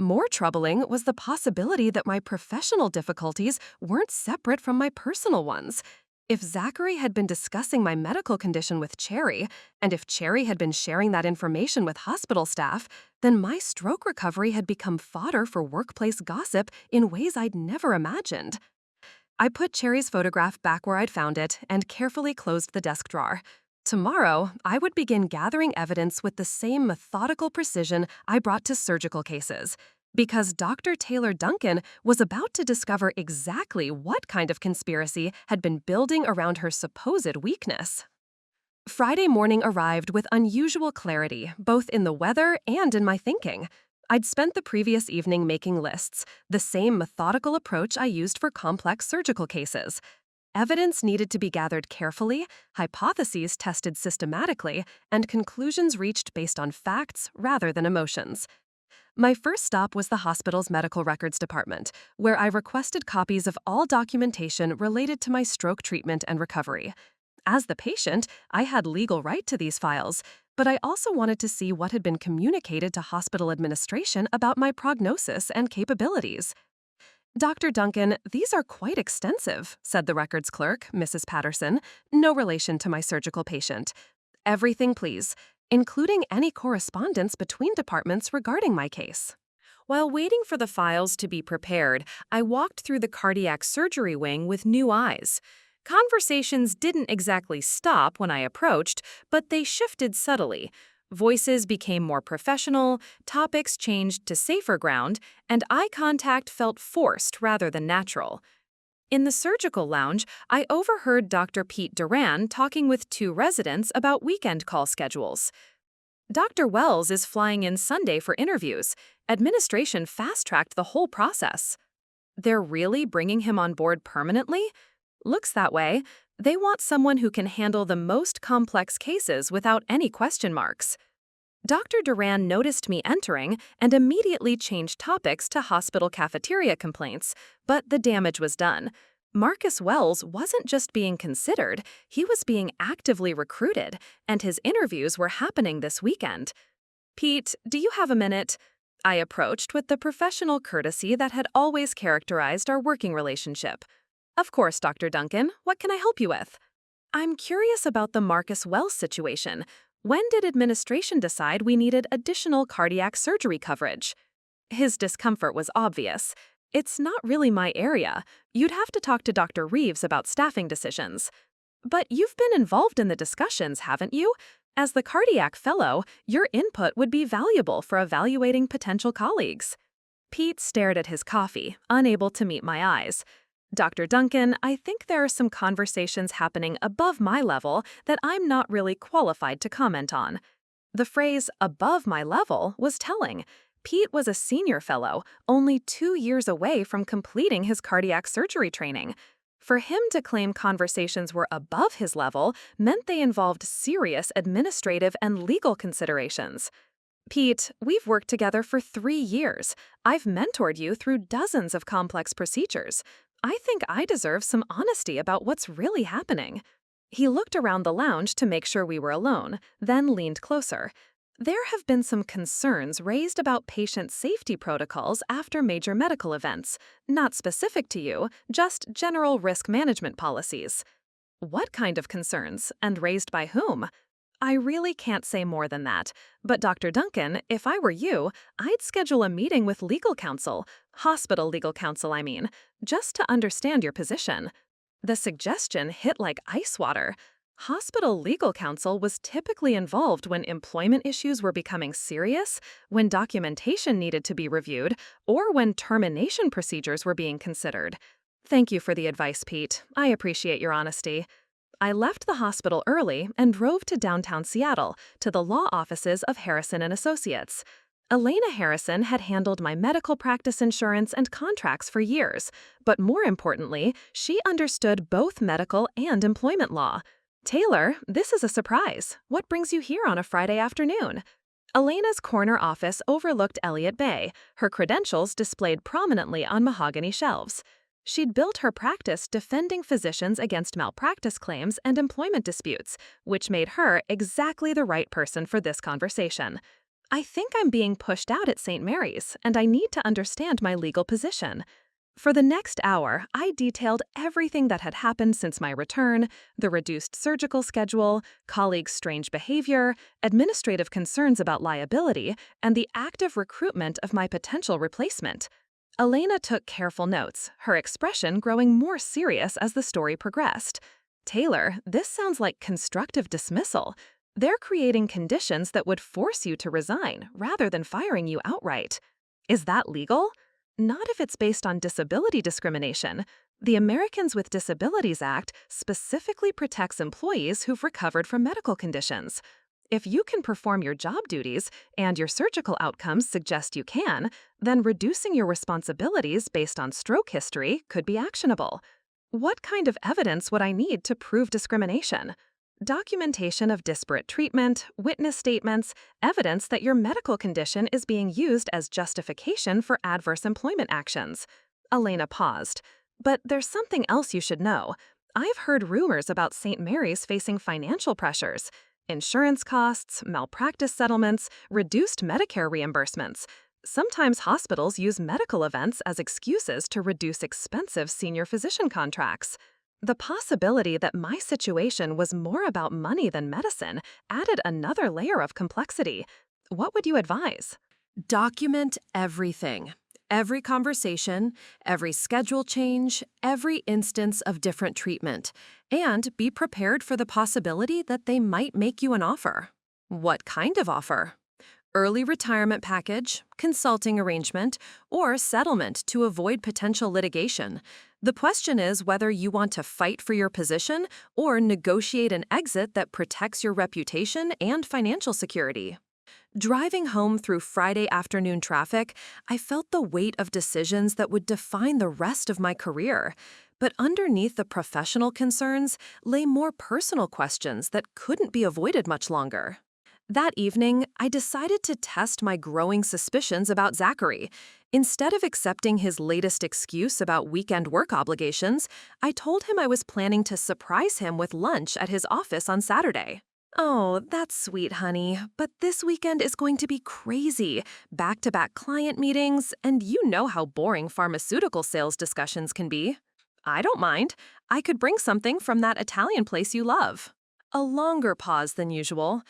More troubling was the possibility that my professional difficulties weren't separate from my personal ones. If Zachary had been discussing my medical condition with Cherry, and if Cherry had been sharing that information with hospital staff, then my stroke recovery had become fodder for workplace gossip in ways I'd never imagined. I put Cherry's photograph back where I'd found it and carefully closed the desk drawer. Tomorrow, I would begin gathering evidence with the same methodical precision I brought to surgical cases, because Dr. Taylor Duncan was about to discover exactly what kind of conspiracy had been building around her supposed weakness. Friday morning arrived with unusual clarity, both in the weather and in my thinking. I'd spent the previous evening making lists, the same methodical approach I used for complex surgical cases. Evidence needed to be gathered carefully, hypotheses tested systematically, and conclusions reached based on facts rather than emotions. My first stop was the hospital's medical records department, where I requested copies of all documentation related to my stroke treatment and recovery. As the patient, I had legal right to these files, but I also wanted to see what had been communicated to hospital administration about my prognosis and capabilities. Dr. Duncan, these are quite extensive, said the records clerk, Mrs. Patterson, no relation to my surgical patient. Everything, please, including any correspondence between departments regarding my case. While waiting for the files to be prepared, I walked through the cardiac surgery wing with new eyes. Conversations didn't exactly stop when I approached, but they shifted subtly. Voices became more professional, topics changed to safer ground, and eye contact felt forced rather than natural. In the surgical lounge, I overheard Dr. Pete Duran talking with two residents about weekend call schedules. Dr. Wells is flying in Sunday for interviews. Administration fast-tracked the whole process. They're really bringing him on board permanently? Looks that way. They want someone who can handle the most complex cases without any question marks. Dr. Duran noticed me entering and immediately changed topics to hospital cafeteria complaints, but the damage was done. Marcus Wells wasn't just being considered, he was being actively recruited, and his interviews were happening this weekend. "Pete, do you have a minute?" I approached with the professional courtesy that had always characterized our working relationship. "Of course, Dr. Duncan. What can I help you with?" "I'm curious about the Marcus Wells situation. When did administration decide we needed additional cardiac surgery coverage?" His discomfort was obvious. "It's not really my area. You'd have to talk to Dr. Reeves about staffing decisions." "But you've been involved in the discussions, haven't you? As the cardiac fellow, your input would be valuable for evaluating potential colleagues." Pete stared at his coffee, unable to meet my eyes. "Dr. Duncan, I think there are some conversations happening above my level that I'm not really qualified to comment on." The phrase, "above my level," was telling. Pete was a senior fellow, only 2 years away from completing his cardiac surgery training. For him to claim conversations were above his level meant they involved serious administrative and legal considerations. "Pete, we've worked together for 3 years. I've mentored you through dozens of complex procedures. I think I deserve some honesty about what's really happening." He looked around the lounge to make sure we were alone, then leaned closer. "There have been some concerns raised about patient safety protocols after major medical events, not specific to you, just general risk management policies." "What kind of concerns, and raised by whom?" "I really can't say more than that. But Dr. Duncan, if I were you, I'd schedule a meeting with legal counsel, hospital legal counsel, I mean, just to understand your position." The suggestion hit like ice water. Hospital legal counsel was typically involved when employment issues were becoming serious, when documentation needed to be reviewed, or when termination procedures were being considered. "Thank you for the advice, Pete. I appreciate your honesty." I left the hospital early and drove to downtown Seattle, to the law offices of Harrison & Associates. Elena Harrison had handled my medical practice insurance and contracts for years, but more importantly, she understood both medical and employment law. "Taylor, this is a surprise. What brings you here on a Friday afternoon?" Elena's corner office overlooked Elliott Bay, her credentials displayed prominently on mahogany shelves. She'd built her practice defending physicians against malpractice claims and employment disputes, which made her exactly the right person for this conversation. I think I'm being pushed out at St. Mary's, and I need to understand my legal position. For the next hour, I detailed everything that had happened since my return, the reduced surgical schedule, colleagues' strange behavior, administrative concerns about liability, and the active recruitment of my potential replacement. Elena took careful notes, her expression growing more serious as the story progressed. Taylor, this sounds like constructive dismissal. They're creating conditions that would force you to resign rather than firing you outright. Is that legal? Not if it's based on disability discrimination. The Americans with Disabilities Act specifically protects employees who've recovered from medical conditions. If you can perform your job duties and your surgical outcomes suggest you can, then reducing your responsibilities based on stroke history could be actionable. What kind of evidence would I need to prove discrimination? Documentation of disparate treatment, witness statements, evidence that your medical condition is being used as justification for adverse employment actions. Elena paused. But there's something else you should know. I've heard rumors about St. Mary's facing financial pressures. Insurance costs, malpractice settlements, reduced Medicare reimbursements. Sometimes hospitals use medical events as excuses to reduce expensive senior physician contracts. The possibility that my situation was more about money than medicine added another layer of complexity. What would you advise? Document everything. Every conversation, every schedule change, every instance of different treatment, and be prepared for the possibility that they might make you an offer. What kind of offer? Early retirement package, consulting arrangement, or settlement to avoid potential litigation. The question is whether you want to fight for your position or negotiate an exit that protects your reputation and financial security. Driving home through Friday afternoon traffic, I felt the weight of decisions that would define the rest of my career. But underneath the professional concerns lay more personal questions that couldn't be avoided much longer. That evening, I decided to test my growing suspicions about Zachary. Instead of accepting his latest excuse about weekend work obligations, I told him I was planning to surprise him with lunch at his office on Saturday. "Oh, that's sweet, honey, but this weekend is going to be crazy. Back-to-back client meetings, and you know how boring pharmaceutical sales discussions can be." "I don't mind. I could bring something from that Italian place you love." A longer pause than usual.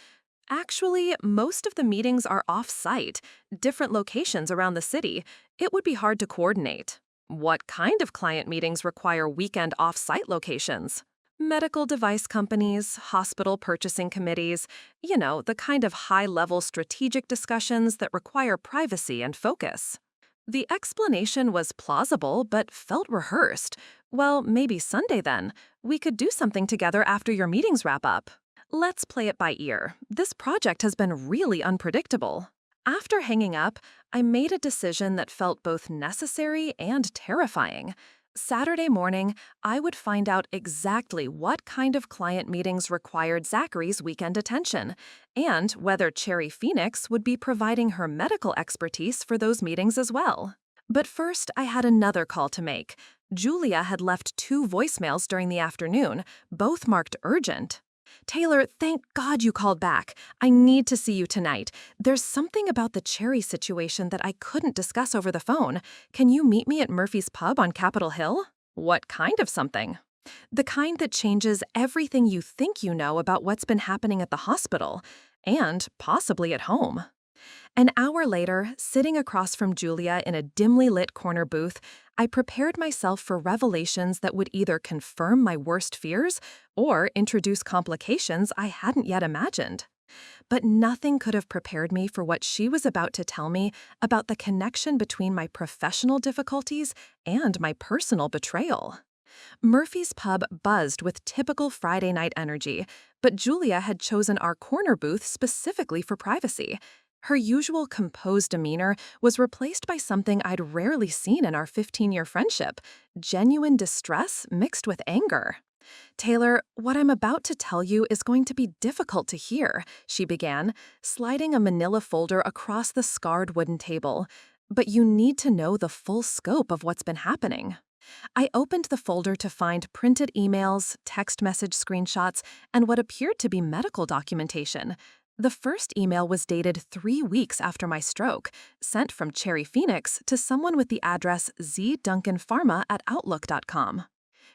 "Actually, most of the meetings are off-site, different locations around the city. It would be hard to coordinate." "What kind of client meetings require weekend off-site locations?" "Medical device companies, hospital purchasing committees, the kind of high-level strategic discussions that require privacy and focus." The explanation was plausible but felt rehearsed. "Well, maybe Sunday then. We could do something together after your meetings wrap up." Let's play it by ear. This project has been really unpredictable. After hanging up, I made a decision that felt both necessary and terrifying. Saturday morning, I would find out exactly what kind of client meetings required Zachary's weekend attention, and whether Cherry Phoenix would be providing her medical expertise for those meetings as well. But first, I had another call to make. Julia had left 2 voicemails during the afternoon, both marked urgent. "Taylor, thank God you called back. I need to see you tonight. There's something about the Cherry situation that I couldn't discuss over the phone. Can you meet me at Murphy's Pub on Capitol Hill?" "What kind of something?" "The kind that changes everything you think you know about what's been happening at the hospital, and possibly at home." An hour later, sitting across from Julia in a dimly lit corner booth, I prepared myself for revelations that would either confirm my worst fears or introduce complications I hadn't yet imagined. But nothing could have prepared me for what she was about to tell me about the connection between my professional difficulties and my personal betrayal. Murphy's Pub buzzed with typical Friday night energy, but Julia had chosen our corner booth specifically for privacy. Her usual composed demeanor was replaced by something I'd rarely seen in our 15-year friendship: genuine distress mixed with anger. "Taylor, what I'm about to tell you is going to be difficult to hear," she began, sliding a manila folder across the scarred wooden table. "But you need to know the full scope of what's been happening." I opened the folder to find printed emails, text message screenshots, and what appeared to be medical documentation. The first email was dated 3 weeks after my stroke, sent from Cherry Phoenix to someone with the address zduncanpharma@outlook.com.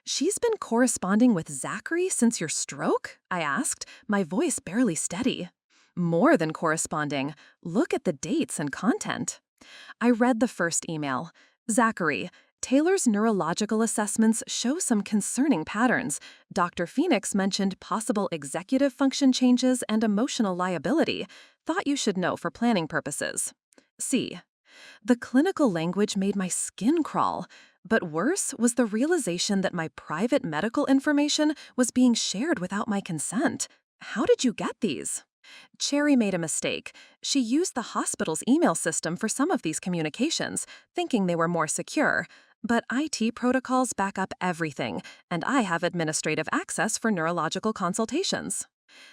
"She's been corresponding with Zachary since your stroke?" I asked, my voice barely steady. "More than corresponding. Look at the dates and content." I read the first email. "Zachary, Taylor's neurological assessments show some concerning patterns. Dr. Phoenix mentioned possible executive function changes and emotional liability. Thought you should know for planning purposes." C. The clinical language made my skin crawl. But worse was the realization that my private medical information was being shared without my consent. "How did you get these?" Cherry made a mistake. She used the hospital's email system for some of these communications, thinking they were more secure. But IT protocols back up everything, and I have administrative access for neurological consultations.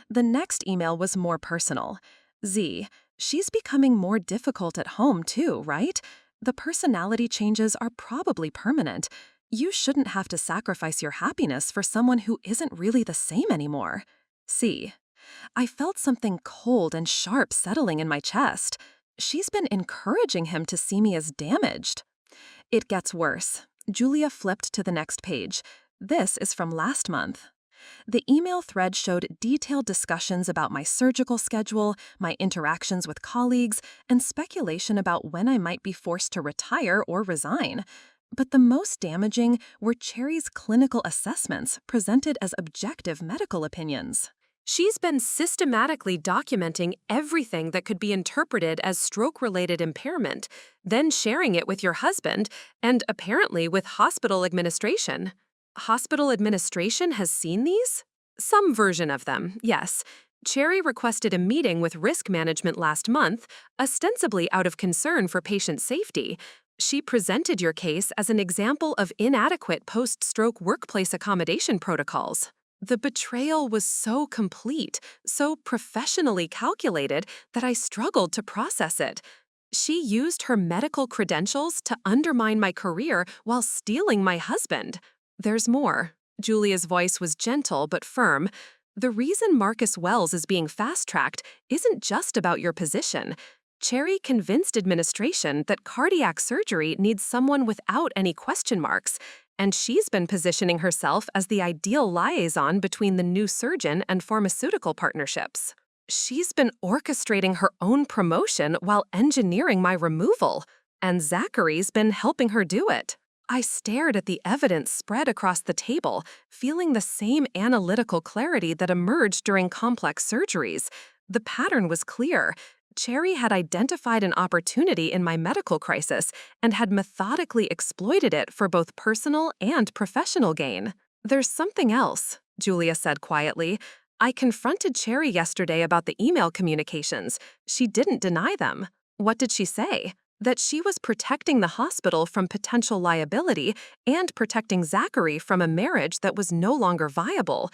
The next email was more personal. "Z, she's becoming more difficult at home too, right? The personality changes are probably permanent. You shouldn't have to sacrifice your happiness for someone who isn't really the same anymore." C. I felt something cold and sharp settling in my chest. She's been encouraging him to see me as damaged. It gets worse. Julia flipped to the next page. This is from last month. The email thread showed detailed discussions about my surgical schedule, my interactions with colleagues, and speculation about when I might be forced to retire or resign. But the most damaging were Cherry's clinical assessments presented as objective medical opinions. She's been systematically documenting everything that could be interpreted as stroke-related impairment, then sharing it with your husband, and apparently with hospital administration. Hospital administration has seen these? Some version of them, yes. Cherry requested a meeting with risk management last month, ostensibly out of concern for patient safety. She presented your case as an example of inadequate post-stroke workplace accommodation protocols. The betrayal was so complete, so professionally calculated, that I struggled to process it. She used her medical credentials to undermine my career while stealing my husband. There's more. Julia's voice was gentle but firm. The reason Marcus Wells is being fast-tracked isn't just about your position. Cherry convinced administration that cardiac surgery needs someone without any question marks, and she's been positioning herself as the ideal liaison between the new surgeon and pharmaceutical partnerships. She's been orchestrating her own promotion while engineering my removal, and Zachary's been helping her do it. I stared at the evidence spread across the table, feeling the same analytical clarity that emerged during complex surgeries. The pattern was clear. Cherry had identified an opportunity in my medical crisis and had methodically exploited it for both personal and professional gain. "There's something else," Julia said quietly. "I confronted Cherry yesterday about the email communications. She didn't deny them." "What did she say?" "That she was protecting the hospital from potential liability and protecting Zachary from a marriage that was no longer viable."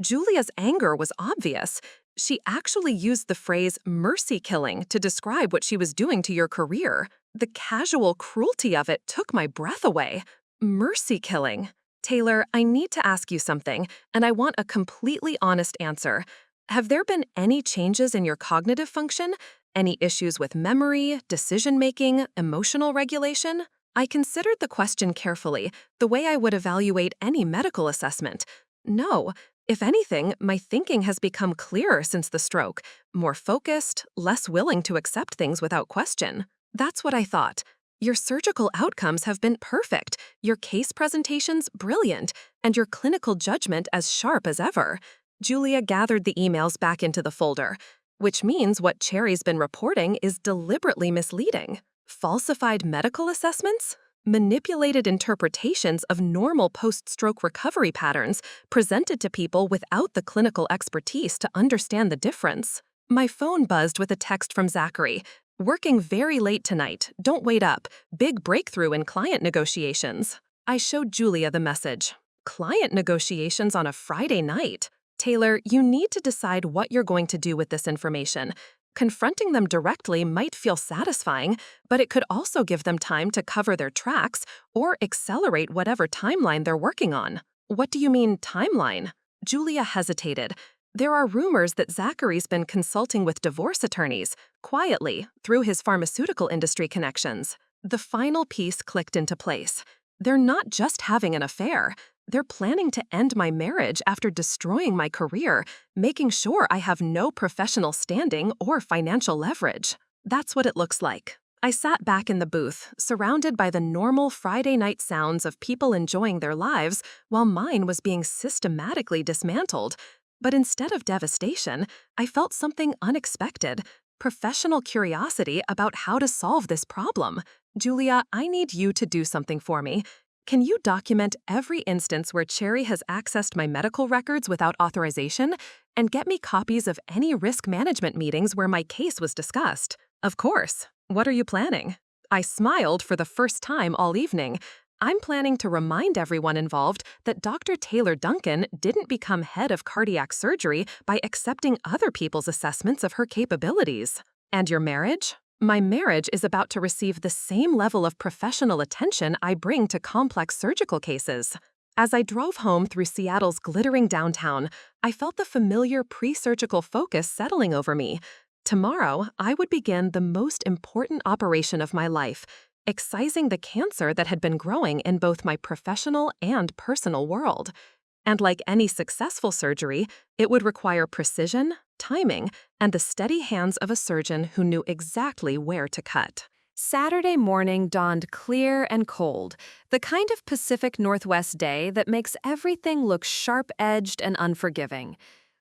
Julia's anger was obvious. She actually used the phrase mercy killing to describe what she was doing to your career. The casual cruelty of it took my breath away. Mercy killing. "Taylor, I need to ask you something, and I want a completely honest answer. Have there been any changes in your cognitive function? Any issues with memory, decision-making, emotional regulation?" I considered the question carefully, the way I would evaluate any medical assessment. No. If anything, my thinking has become clearer since the stroke, more focused, less willing to accept things without question. That's what I thought. Your surgical outcomes have been perfect, your case presentations brilliant, and your clinical judgment as sharp as ever. Julia gathered the emails back into the folder, which means what Cherry's been reporting is deliberately misleading. Falsified medical assessments? Manipulated interpretations of normal post-stroke recovery patterns presented to people without the clinical expertise to understand the difference. My phone buzzed with a text from Zachary. "Working very late tonight. Don't wait up. Big breakthrough in client negotiations." I showed Julia the message. Client negotiations on a Friday night? "Taylor, you need to decide what you're going to do with this information. Confronting them directly might feel satisfying, but it could also give them time to cover their tracks or accelerate whatever timeline they're working on." "What do you mean, timeline?" Julia hesitated. There are rumors that Zachary's been consulting with divorce attorneys, quietly, through his pharmaceutical industry connections. The final piece clicked into place. They're not just having an affair. They're planning to end my marriage after destroying my career, making sure I have no professional standing or financial leverage. That's what it looks like. I sat back in the booth, surrounded by the normal Friday night sounds of people enjoying their lives, while mine was being systematically dismantled. But instead of devastation, I felt something unexpected: professional curiosity about how to solve this problem. Julia, I need you to do something for me. Can you document every instance where Cherry has accessed my medical records without authorization and get me copies of any risk management meetings where my case was discussed? Of course. What are you planning? I smiled for the first time all evening. I'm planning to remind everyone involved that Dr. Taylor Duncan didn't become head of cardiac surgery by accepting other people's assessments of her capabilities. And your marriage? My marriage is about to receive the same level of professional attention I bring to complex surgical cases. As I drove home through Seattle's glittering downtown, I felt the familiar pre-surgical focus settling over me. Tomorrow, I would begin the most important operation of my life, excising the cancer that had been growing in both my professional and personal world. And like any successful surgery, it would require precision, timing, and the steady hands of a surgeon who knew exactly where to cut. Saturday morning dawned clear and cold, the kind of Pacific Northwest day that makes everything look sharp-edged and unforgiving.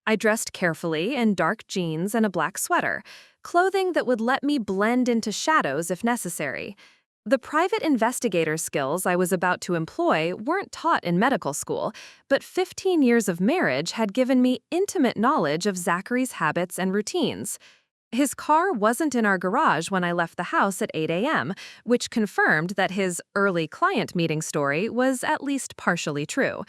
I dressed carefully in dark jeans and a black sweater, clothing that would let me blend into shadows if necessary. The private investigator skills I was about to employ weren't taught in medical school, but 15 years of marriage had given me intimate knowledge of Zachary's habits and routines. His car wasn't in our garage when I left the house at 8 a.m., which confirmed that his early client meeting story was at least partially true.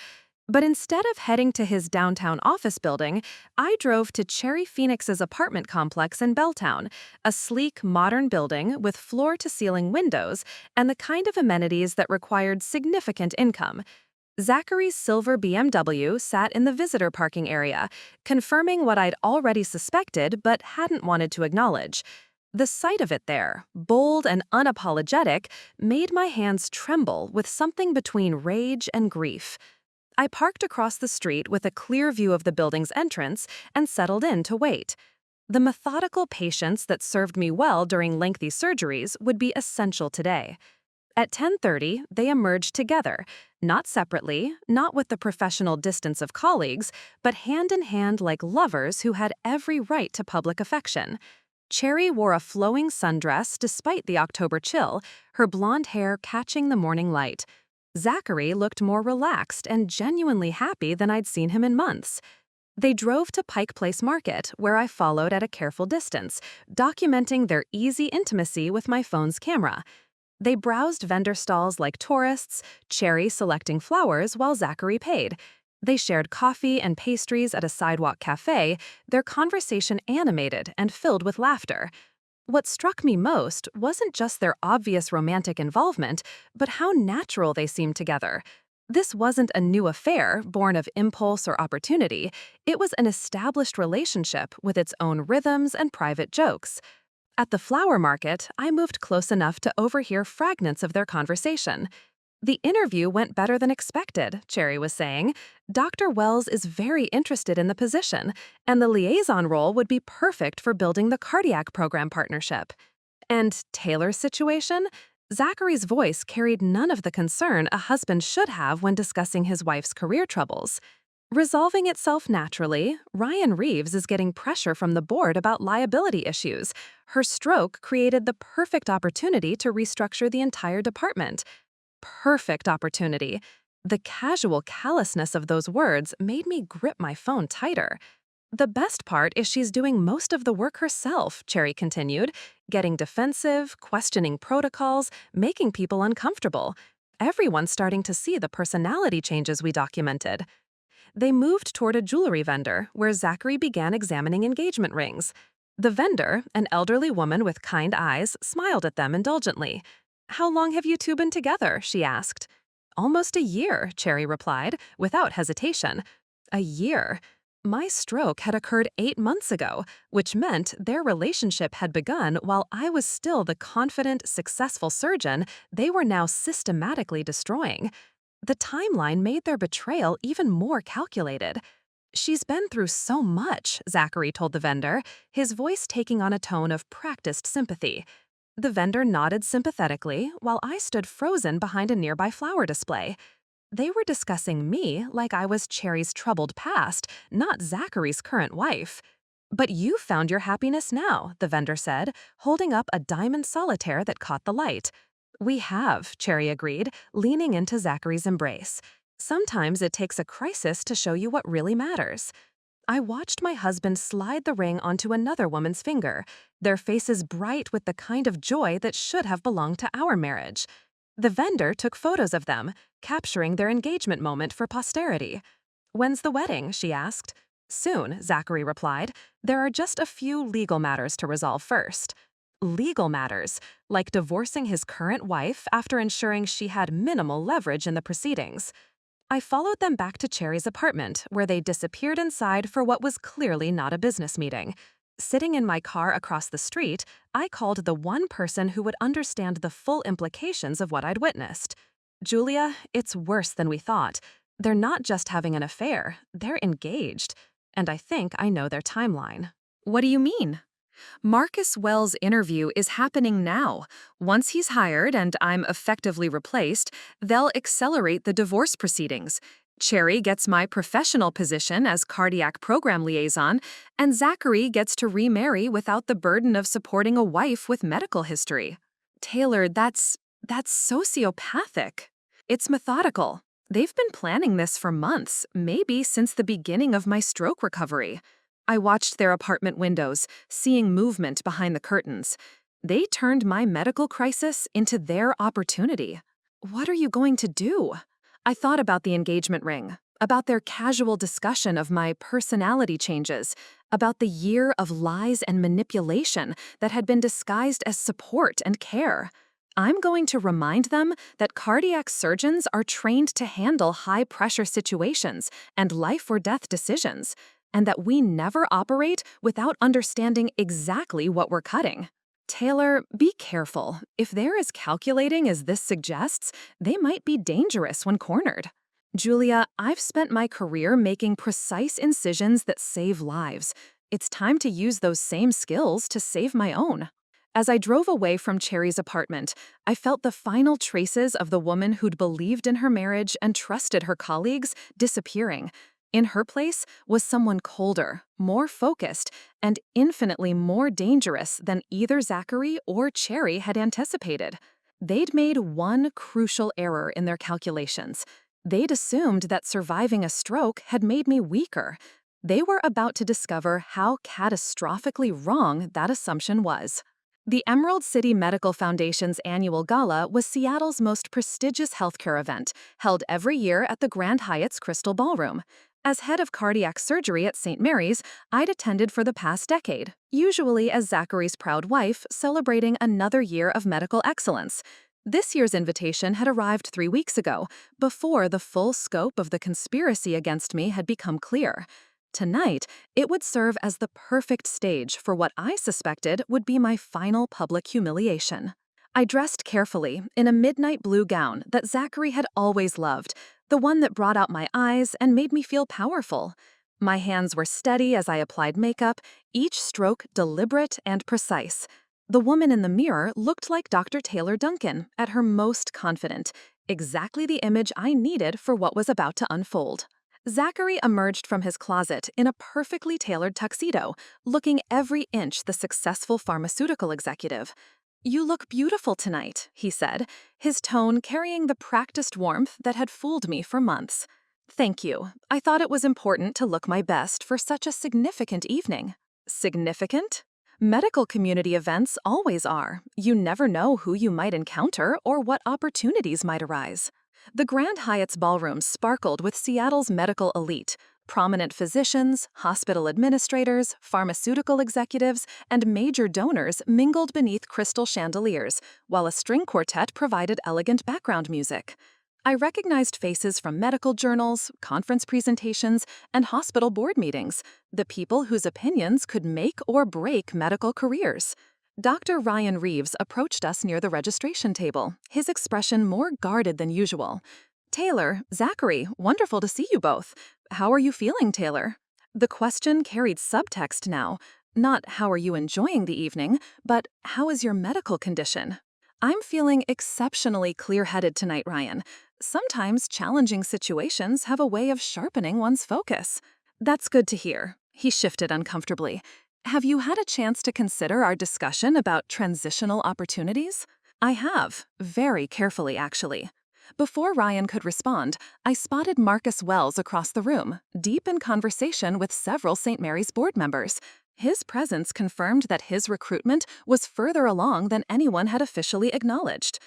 But instead of heading to his downtown office building, I drove to Cherry Phoenix's apartment complex in Belltown, a sleek, modern building with floor-to-ceiling windows and the kind of amenities that required significant income. Zachary's silver BMW sat in the visitor parking area, confirming what I'd already suspected but hadn't wanted to acknowledge. The sight of it there, bold and unapologetic, made my hands tremble with something between rage and grief. I parked across the street with a clear view of the building's entrance and settled in to wait. The methodical patience that served me well during lengthy surgeries would be essential today. At 10:30, they emerged together, not separately, not with the professional distance of colleagues, but hand in hand like lovers who had every right to public affection. Cherry wore a flowing sundress despite the October chill, her blonde hair catching the morning light. Zachary looked more relaxed and genuinely happy than I'd seen him in months. They drove to Pike Place Market, where I followed at a careful distance, documenting their easy intimacy with my phone's camera. They browsed vendor stalls like tourists, Cherry selecting flowers while Zachary paid. They shared coffee and pastries at a sidewalk cafe, their conversation animated and filled with laughter. What struck me most wasn't just their obvious romantic involvement, but how natural they seemed together. This wasn't a new affair born of impulse or opportunity. It was an established relationship with its own rhythms and private jokes. At the flower market, I moved close enough to overhear fragments of their conversation. "The interview went better than expected," Cherry was saying. "Dr. Wells is very interested in the position, and the liaison role would be perfect for building the cardiac program partnership." And Taylor's situation? Zachary's voice carried none of the concern a husband should have when discussing his wife's career troubles. Resolving itself naturally, Ryan Reeves is getting pressure from the board about liability issues. Her stroke created the perfect opportunity to restructure the entire department. Perfect opportunity. The casual callousness of those words made me grip my phone tighter. "The best part is she's doing most of the work herself," Cherry continued, getting defensive, questioning protocols, making people uncomfortable. Everyone's starting to see the personality changes we documented. They moved toward a jewelry vendor, where Zachary began examining engagement rings. The vendor, an elderly woman with kind eyes, smiled at them indulgently. "How long have you two been together?" she asked. "Almost a year," Cherry replied, without hesitation. A year. My stroke had occurred 8 months ago, which meant their relationship had begun while I was still the confident, successful surgeon they were now systematically destroying. The timeline made their betrayal even more calculated. She's been through so much, Zachary told the vendor, his voice taking on a tone of practiced sympathy. The vendor nodded sympathetically while I stood frozen behind a nearby flower display. They were discussing me like I was Cherry's troubled past, not Zachary's current wife. But you found your happiness now, the vendor said, holding up a diamond solitaire that caught the light. We have, Cherry agreed, leaning into Zachary's embrace. Sometimes it takes a crisis to show you what really matters. I watched my husband slide the ring onto another woman's finger, their faces bright with the kind of joy that should have belonged to our marriage. The vendor took photos of them, capturing their engagement moment for posterity. When's the wedding? She asked. Soon, Zachary replied. There are just a few legal matters to resolve first. Legal matters, like divorcing his current wife after ensuring she had minimal leverage in the proceedings. I followed them back to Cherry's apartment, where they disappeared inside for what was clearly not a business meeting. Sitting in my car across the street, I called the one person who would understand the full implications of what I'd witnessed. Julia, it's worse than we thought. They're not just having an affair, they're engaged. And I think I know their timeline. What do you mean? Marcus Wells' interview is happening now. Once he's hired and I'm effectively replaced, they'll accelerate the divorce proceedings. Cherry gets my professional position as cardiac program liaison, and Zachary gets to remarry without the burden of supporting a wife with medical history. Taylor, that's sociopathic. It's methodical. They've been planning this for months, maybe since the beginning of my stroke recovery. I watched their apartment windows, seeing movement behind the curtains. They turned my medical crisis into their opportunity. What are you going to do? I thought about the engagement ring, about their casual discussion of my personality changes, about the year of lies and manipulation that had been disguised as support and care. I'm going to remind them that cardiac surgeons are trained to handle high-pressure situations and life-or-death decisions, and that we never operate without understanding exactly what we're cutting. Taylor, be careful. If they're as calculating as this suggests, they might be dangerous when cornered. Julia, I've spent my career making precise incisions that save lives. It's time to use those same skills to save my own. As I drove away from Cherry's apartment, I felt the final traces of the woman who'd believed in her marriage and trusted her colleagues disappearing. In her place was someone colder, more focused, and infinitely more dangerous than either Zachary or Cherry had anticipated. They'd made one crucial error in their calculations. They'd assumed that surviving a stroke had made me weaker. They were about to discover how catastrophically wrong that assumption was. The Emerald City Medical Foundation's annual gala was Seattle's most prestigious healthcare event, held every year at the Grand Hyatt's Crystal Ballroom. As head of cardiac surgery at St. Mary's, I'd attended for the past decade, usually as Zachary's proud wife celebrating another year of medical excellence. This year's invitation had arrived 3 weeks ago, before the full scope of the conspiracy against me had become clear. Tonight, it would serve as the perfect stage for what I suspected would be my final public humiliation. I dressed carefully in a midnight blue gown that Zachary had always loved, the one that brought out my eyes and made me feel powerful. My hands were steady as I applied makeup, each stroke deliberate and precise. The woman in the mirror looked like Dr. Taylor Duncan, at her most confident, exactly the image I needed for what was about to unfold. Zachary emerged from his closet in a perfectly tailored tuxedo, looking every inch the successful pharmaceutical executive. "You look beautiful tonight," he said, his tone carrying the practiced warmth that had fooled me for months. "Thank you. I thought it was important to look my best for such a significant evening." Significant? Medical community events always are. You never know who you might encounter or what opportunities might arise. The Grand Hyatt's ballroom sparkled with Seattle's medical elite. Prominent physicians, hospital administrators, pharmaceutical executives, and major donors mingled beneath crystal chandeliers, while a string quartet provided elegant background music. I recognized faces from medical journals, conference presentations, and hospital board meetings, the people whose opinions could make or break medical careers. Dr. Ryan Reeves approached us near the registration table, his expression more guarded than usual. "Taylor, Zachary, wonderful to see you both. How are you feeling, Taylor?" The question carried subtext now. Not "how are you enjoying the evening," but "how is your medical condition?" "I'm feeling exceptionally clear-headed tonight, Ryan. Sometimes challenging situations have a way of sharpening one's focus." "That's good to hear." He shifted uncomfortably. "Have you had a chance to consider our discussion about transitional opportunities?" "I have, very carefully, actually." Before Ryan could respond, I spotted Marcus Wells across the room, deep in conversation with several St. Mary's board members. His presence confirmed that his recruitment was further along than anyone had officially acknowledged.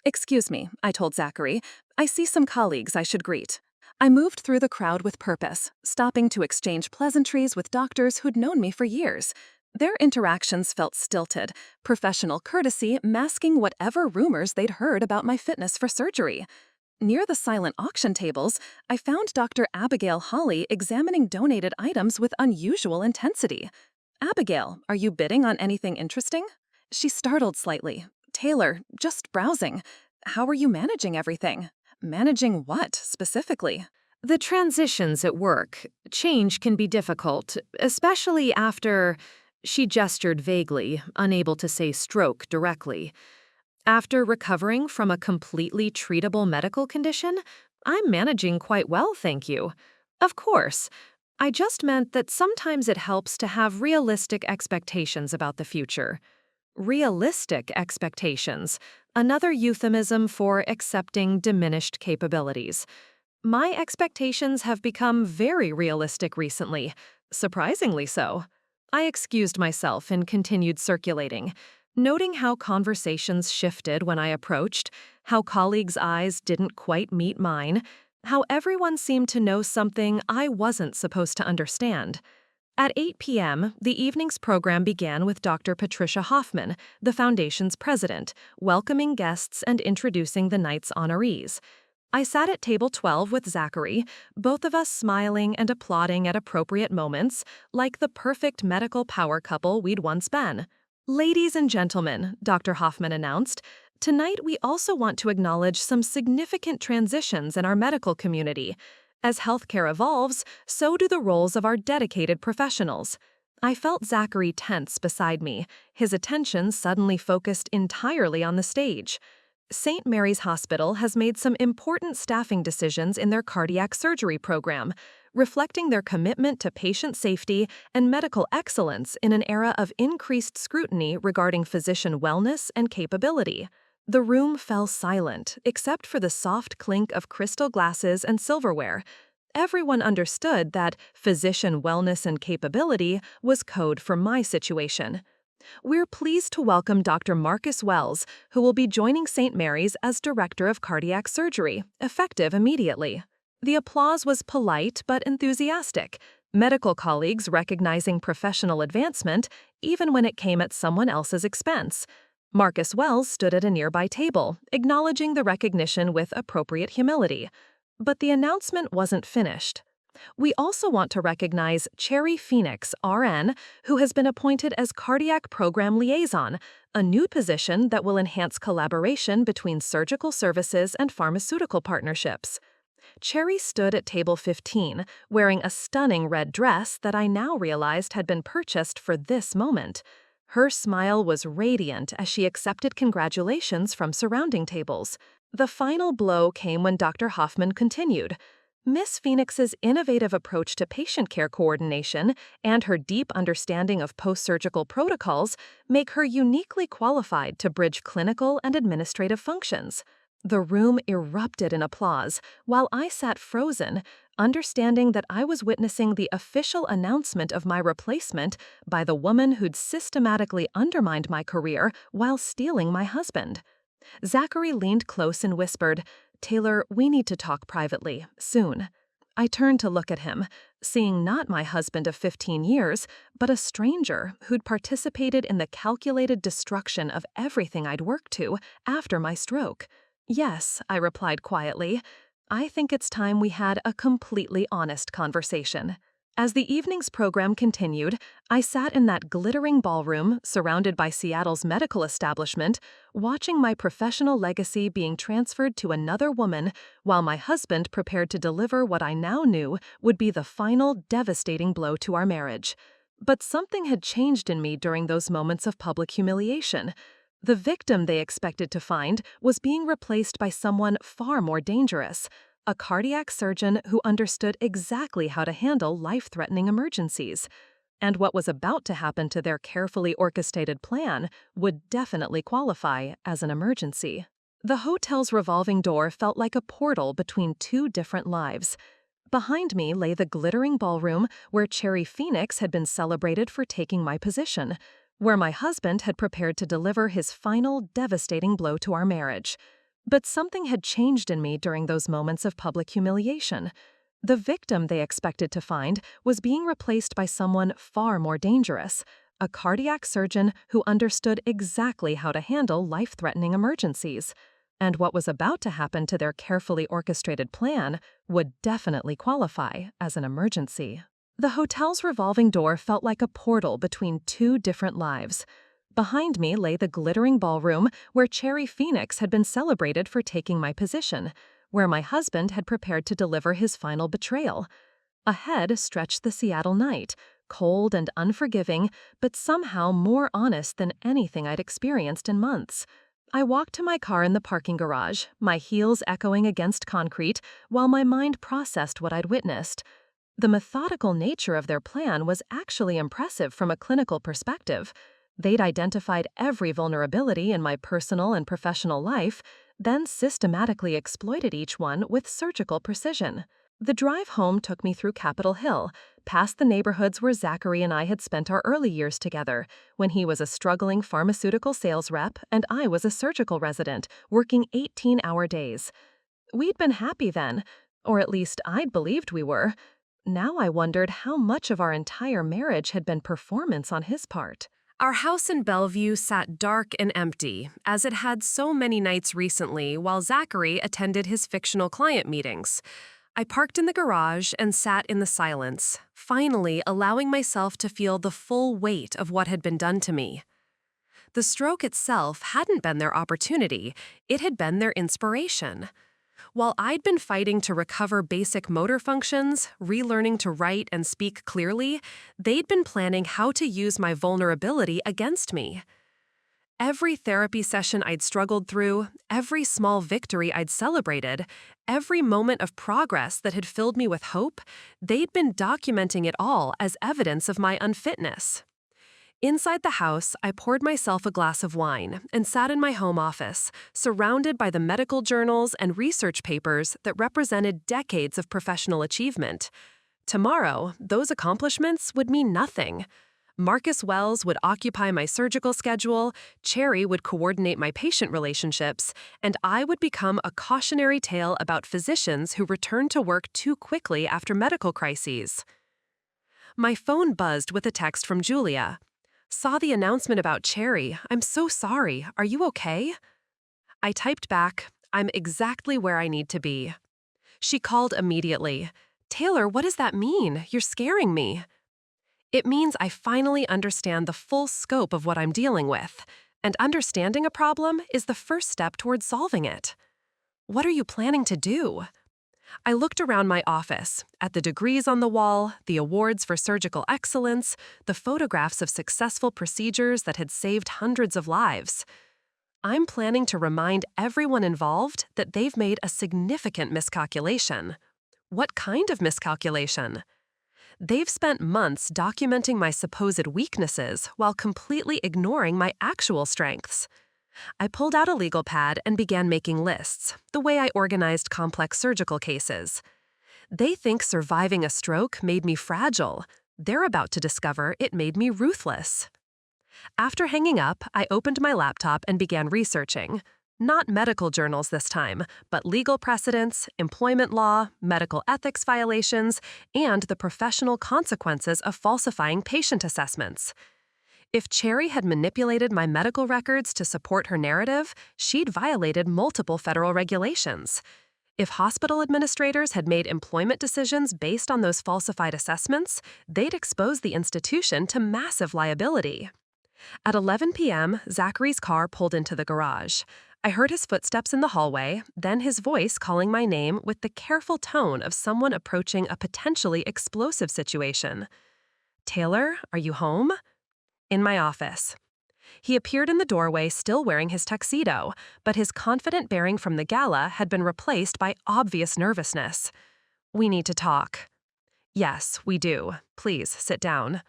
"Excuse me," I told Zachary. "I see some colleagues I should greet." I moved through the crowd with purpose, stopping to exchange pleasantries with doctors who'd known me for years. Their interactions felt stilted, professional courtesy masking whatever rumors they'd heard about my fitness for surgery. Near the silent auction tables, I found Dr. Abigail Hawley examining donated items with unusual intensity. "Abigail, are you bidding on anything interesting?" She startled slightly. "Taylor, just browsing. How are you managing everything?" "Managing what, specifically?" The transitions at work. Change can be difficult, especially after... She gestured vaguely, unable to say stroke directly. "After recovering from a completely treatable medical condition, I'm managing quite well, thank you." "Of course. I just meant that sometimes it helps to have realistic expectations about the future." Realistic expectations, another euphemism for accepting diminished capabilities. My expectations have become very realistic recently, surprisingly so. I excused myself and continued circulating, noting how conversations shifted when I approached, how colleagues' eyes didn't quite meet mine, how everyone seemed to know something I wasn't supposed to understand. At 8 p.m., the evening's program began with Dr. Patricia Hoffman, the Foundation's president, welcoming guests and introducing the night's honorees. I sat at table 12 with Zachary, both of us smiling and applauding at appropriate moments, like the perfect medical power couple we'd once been. "Ladies and gentlemen," Dr. Hoffman announced, "tonight we also want to acknowledge some significant transitions in our medical community. As healthcare evolves, so do the roles of our dedicated professionals." I felt Zachary tense beside me, his attention suddenly focused entirely on the stage. St. Mary's Hospital has made some important staffing decisions in their cardiac surgery program, reflecting their commitment to patient safety and medical excellence in an era of increased scrutiny regarding physician wellness and capability. The room fell silent, except for the soft clink of crystal glasses and silverware. Everyone understood that physician wellness and capability was code for my situation. We're pleased to welcome Dr. Marcus Wells, who will be joining St. Mary's as Director of Cardiac Surgery, effective immediately. The applause was polite but enthusiastic, medical colleagues recognizing professional advancement even when it came at someone else's expense. Marcus Wells stood at a nearby table, acknowledging the recognition with appropriate humility. But the announcement wasn't finished. We also want to recognize Cherry Phoenix, RN, who has been appointed as Cardiac Program Liaison, a new position that will enhance collaboration between surgical services and pharmaceutical partnerships. Cherry stood at table 15, wearing a stunning red dress that I now realized had been purchased for this moment. Her smile was radiant as she accepted congratulations from surrounding tables. The final blow came when Dr. Hoffman continued. Miss Phoenix's innovative approach to patient care coordination and her deep understanding of post-surgical protocols make her uniquely qualified to bridge clinical and administrative functions. The room erupted in applause, while I sat frozen, understanding that I was witnessing the official announcement of my replacement by the woman who'd systematically undermined my career while stealing my husband. Zachary leaned close and whispered, "Taylor, we need to talk privately, soon." I turned to look at him, seeing not my husband of 15 years, but a stranger who'd participated in the calculated destruction of everything I'd worked to after my stroke. Yes, I replied quietly. I think it's time we had a completely honest conversation. As the evening's program continued, I sat in that glittering ballroom, surrounded by Seattle's medical establishment, watching my professional legacy being transferred to another woman, while my husband prepared to deliver what I now knew would be the final devastating blow to our marriage. But something had changed in me during those moments of public humiliation. The victim they expected to find was being replaced by someone far more dangerous, a cardiac surgeon who understood exactly how to handle life-threatening emergencies. And what was about to happen to their carefully orchestrated plan would definitely qualify as an emergency. The hotel's revolving door felt like a portal between two different lives. Behind me lay the glittering ballroom where Cherry Phoenix had been celebrated for taking my position, where my husband had prepared to deliver his final devastating blow to our marriage. But something had changed in me during those moments of public humiliation. The victim they expected to find was being replaced by someone far more dangerous, a cardiac surgeon who understood exactly how to handle life-threatening emergencies. And what was about to happen to their carefully orchestrated plan would definitely qualify as an emergency. The hotel's revolving door felt like a portal between two different lives. Behind me lay the glittering ballroom where Cherry Phoenix had been celebrated for taking my position, where my husband had prepared to deliver his final betrayal. Ahead stretched the Seattle night, cold and unforgiving, but somehow more honest than anything I'd experienced in months. I walked to my car in the parking garage, my heels echoing against concrete, while my mind processed what I'd witnessed. The methodical nature of their plan was actually impressive from a clinical perspective. They'd identified every vulnerability in my personal and professional life, then systematically exploited each one with surgical precision. The drive home took me through Capitol Hill, past the neighborhoods where Zachary and I had spent our early years together, when he was a struggling pharmaceutical sales rep and I was a surgical resident, working 18-hour days. We'd been happy then, or at least I'd believed we were. Now I wondered how much of our entire marriage had been performance on his part. Our house in Bellevue sat dark and empty, as it had so many nights recently while Zachary attended his fictional client meetings. I parked in the garage and sat in the silence, finally allowing myself to feel the full weight of what had been done to me. The stroke itself hadn't been their opportunity, it had been their inspiration. While I'd been fighting to recover basic motor functions, relearning to write and speak clearly, they'd been planning how to use my vulnerability against me. Every therapy session I'd struggled through, every small victory I'd celebrated, every moment of progress that had filled me with hope, they'd been documenting it all as evidence of my unfitness. Inside the house, I poured myself a glass of wine and sat in my home office, surrounded by the medical journals and research papers that represented decades of professional achievement. Tomorrow, those accomplishments would mean nothing. Marcus Wells would occupy my surgical schedule, Cherry would coordinate my patient relationships, and I would become a cautionary tale about physicians who return to work too quickly after medical crises. My phone buzzed with a text from Julia. "Saw the announcement about Cherry. I'm so sorry. Are you okay?" I typed back, "I'm exactly where I need to be." She called immediately. "Taylor, what does that mean? You're scaring me." "It means I finally understand the full scope of what I'm dealing with, and understanding a problem is the first step towards solving it." "What are you planning to do?" I looked around my office, at the degrees on the wall, the awards for surgical excellence, the photographs of successful procedures that had saved hundreds of lives. I'm planning to remind everyone involved that they've made a significant miscalculation. What kind of miscalculation? They've spent months documenting my supposed weaknesses while completely ignoring my actual strengths. I pulled out a legal pad and began making lists, the way I organized complex surgical cases. They think surviving a stroke made me fragile. They're about to discover it made me ruthless. After hanging up, I opened my laptop and began researching. Not medical journals this time, but legal precedents, employment law, medical ethics violations, and the professional consequences of falsifying patient assessments. If Cherry had manipulated my medical records to support her narrative, she'd violated multiple federal regulations. If hospital administrators had made employment decisions based on those falsified assessments, they'd expose the institution to massive liability. At 11 p.m., Zachary's car pulled into the garage. I heard his footsteps in the hallway, then his voice calling my name with the careful tone of someone approaching a potentially explosive situation. "Taylor, are you home?" In my office. He appeared in the doorway still wearing his tuxedo, but his confident bearing from the gala had been replaced by obvious nervousness. "We need to talk." "Yes, we do. Please, sit down."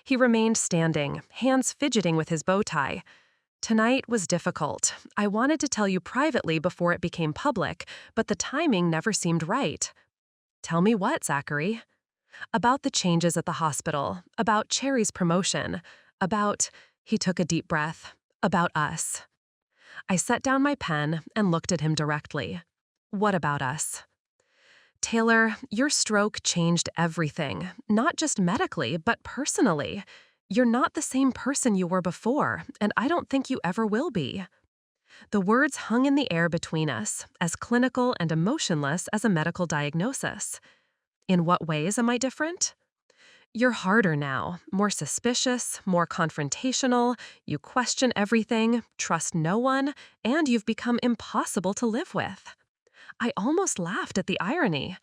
He remained standing, hands fidgeting with his bow tie. "Tonight was difficult. I wanted to tell you privately before it became public, but the timing never seemed right." "Tell me what, Zachary?" "About the changes at the hospital, about Cherry's promotion, about," he took a deep breath, "about us." I set down my pen and looked at him directly. "What about us?" "Taylor, your stroke changed everything, not just medically, but personally. You're not the same person you were before, and I don't think you ever will be." The words hung in the air between us, as clinical and emotionless as a medical diagnosis. "In what ways am I different?" "You're harder now, more suspicious, more confrontational, you question everything, trust no one, and you've become impossible to live with." I almost laughed at the irony.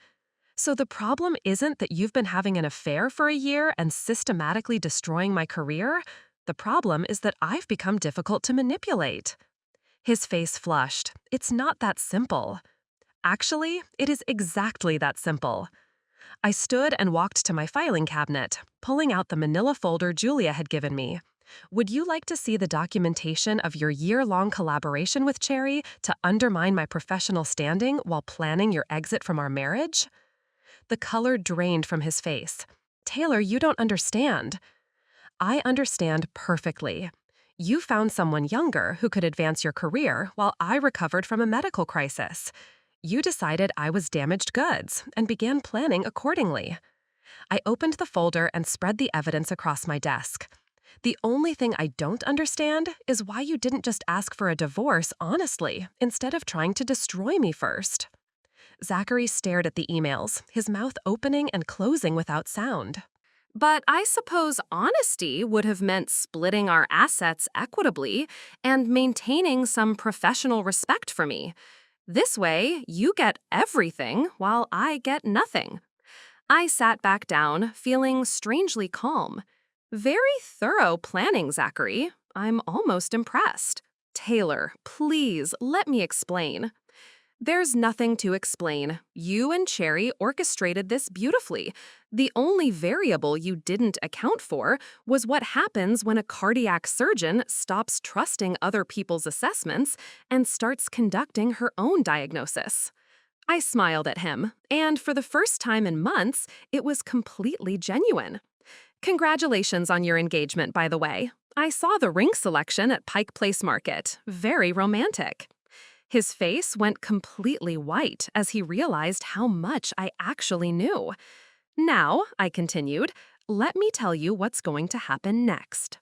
"So the problem isn't that you've been having an affair for a year and systematically destroying my career? The problem is that I've become difficult to manipulate." His face flushed. "It's not that simple." "Actually, it is exactly that simple." I stood and walked to my filing cabinet, pulling out the manila folder Julia had given me. "Would you like to see the documentation of your year-long collaboration with Cherry to undermine my professional standing while planning your exit from our marriage?" The color drained from his face. "Taylor, you don't understand." "I understand perfectly. You found someone younger who could advance your career while I recovered from a medical crisis. You decided I was damaged goods and began planning accordingly." I opened the folder and spread the evidence across my desk. "The only thing I don't understand is why you didn't just ask for a divorce honestly, instead of trying to destroy me first." Zachary stared at the emails, his mouth opening and closing without sound. But I suppose honesty would have meant splitting our assets equitably and maintaining some professional respect for me. This way, you get everything while I get nothing. I sat back down, feeling strangely calm. "Very thorough planning, Zachary. I'm almost impressed." "Taylor, please, let me explain." "There's nothing to explain. You and Cherry orchestrated this beautifully. The only variable you didn't account for was what happens when a cardiac surgeon stops trusting other people's assessments and starts conducting her own diagnosis." I smiled at him, and for the first time in months, it was completely genuine. "Congratulations on your engagement, by the way. I saw the ring selection at Pike Place Market. Very romantic." His face went completely white as he realized how much I actually knew. "Now," I continued, "let me tell you what's going to happen next."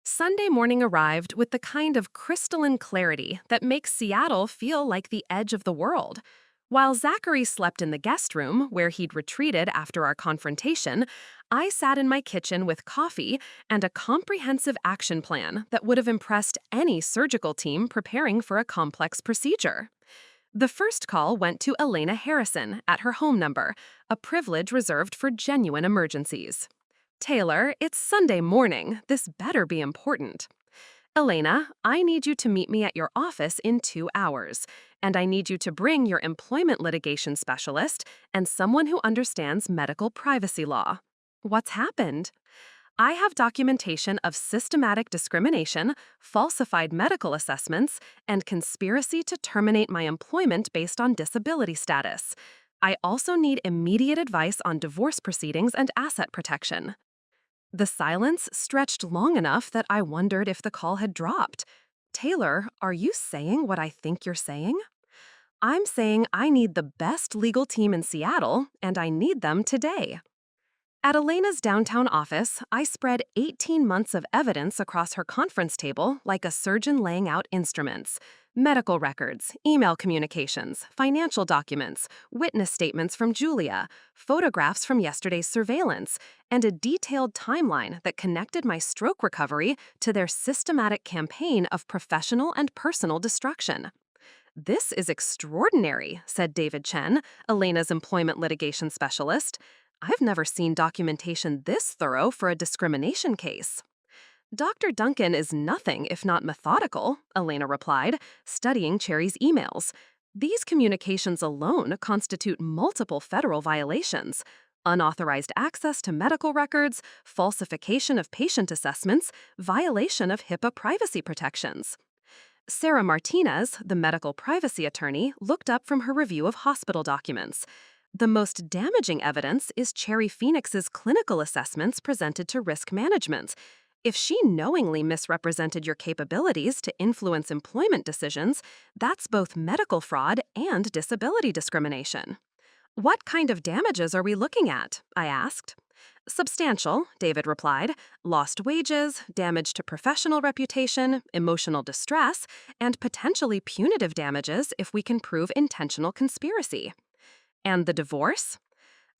Sunday morning arrived with the kind of crystalline clarity that makes Seattle feel like the edge of the world. While Zachary slept in the guest room, where he'd retreated after our confrontation, I sat in my kitchen with coffee and a comprehensive action plan that would have impressed any surgical team preparing for a complex procedure. The first call went to Elena Harrison at her home number, a privilege reserved for genuine emergencies. "Taylor, it's Sunday morning. This better be important." "Elena, I need you to meet me at your office in 2 hours, and I need you to bring your employment litigation specialist and someone who understands medical privacy law." "What's happened?" "I have documentation of systematic discrimination, falsified medical assessments, and conspiracy to terminate my employment based on disability status. I also need immediate advice on divorce proceedings and asset protection." The silence stretched long enough that I wondered if the call had dropped. "Taylor, are you saying what I think you're saying?" "I'm saying I need the best legal team in Seattle, and I need them today." At Elena's downtown office, I spread 18 months of evidence across her conference table like a surgeon laying out instruments. Medical records, email communications, financial documents, witness statements from Julia, photographs from yesterday's surveillance, and a detailed timeline that connected my stroke recovery to their systematic campaign of professional and personal destruction. "This is extraordinary," said David Chen, Elena's employment litigation specialist. "I've never seen documentation this thorough for a discrimination case." "Dr. Duncan is nothing if not methodical," Elena replied, studying Cherry's emails. "These communications alone constitute multiple federal violations: unauthorized access to medical records, falsification of patient assessments, violation of HIPAA privacy protections." Sarah Martinez, the medical privacy attorney, looked up from her review of hospital documents. "The most damaging evidence is Cherry Phoenix's clinical assessments presented to risk management. If she knowingly misrepresented your capabilities to influence employment decisions, that's both medical fraud and disability discrimination." "What kind of damages are we looking at?" I asked. "Substantial," David replied. "Lost wages, damage to professional reputation, emotional distress, and potentially punitive damages if we can prove intentional conspiracy." "And the divorce?"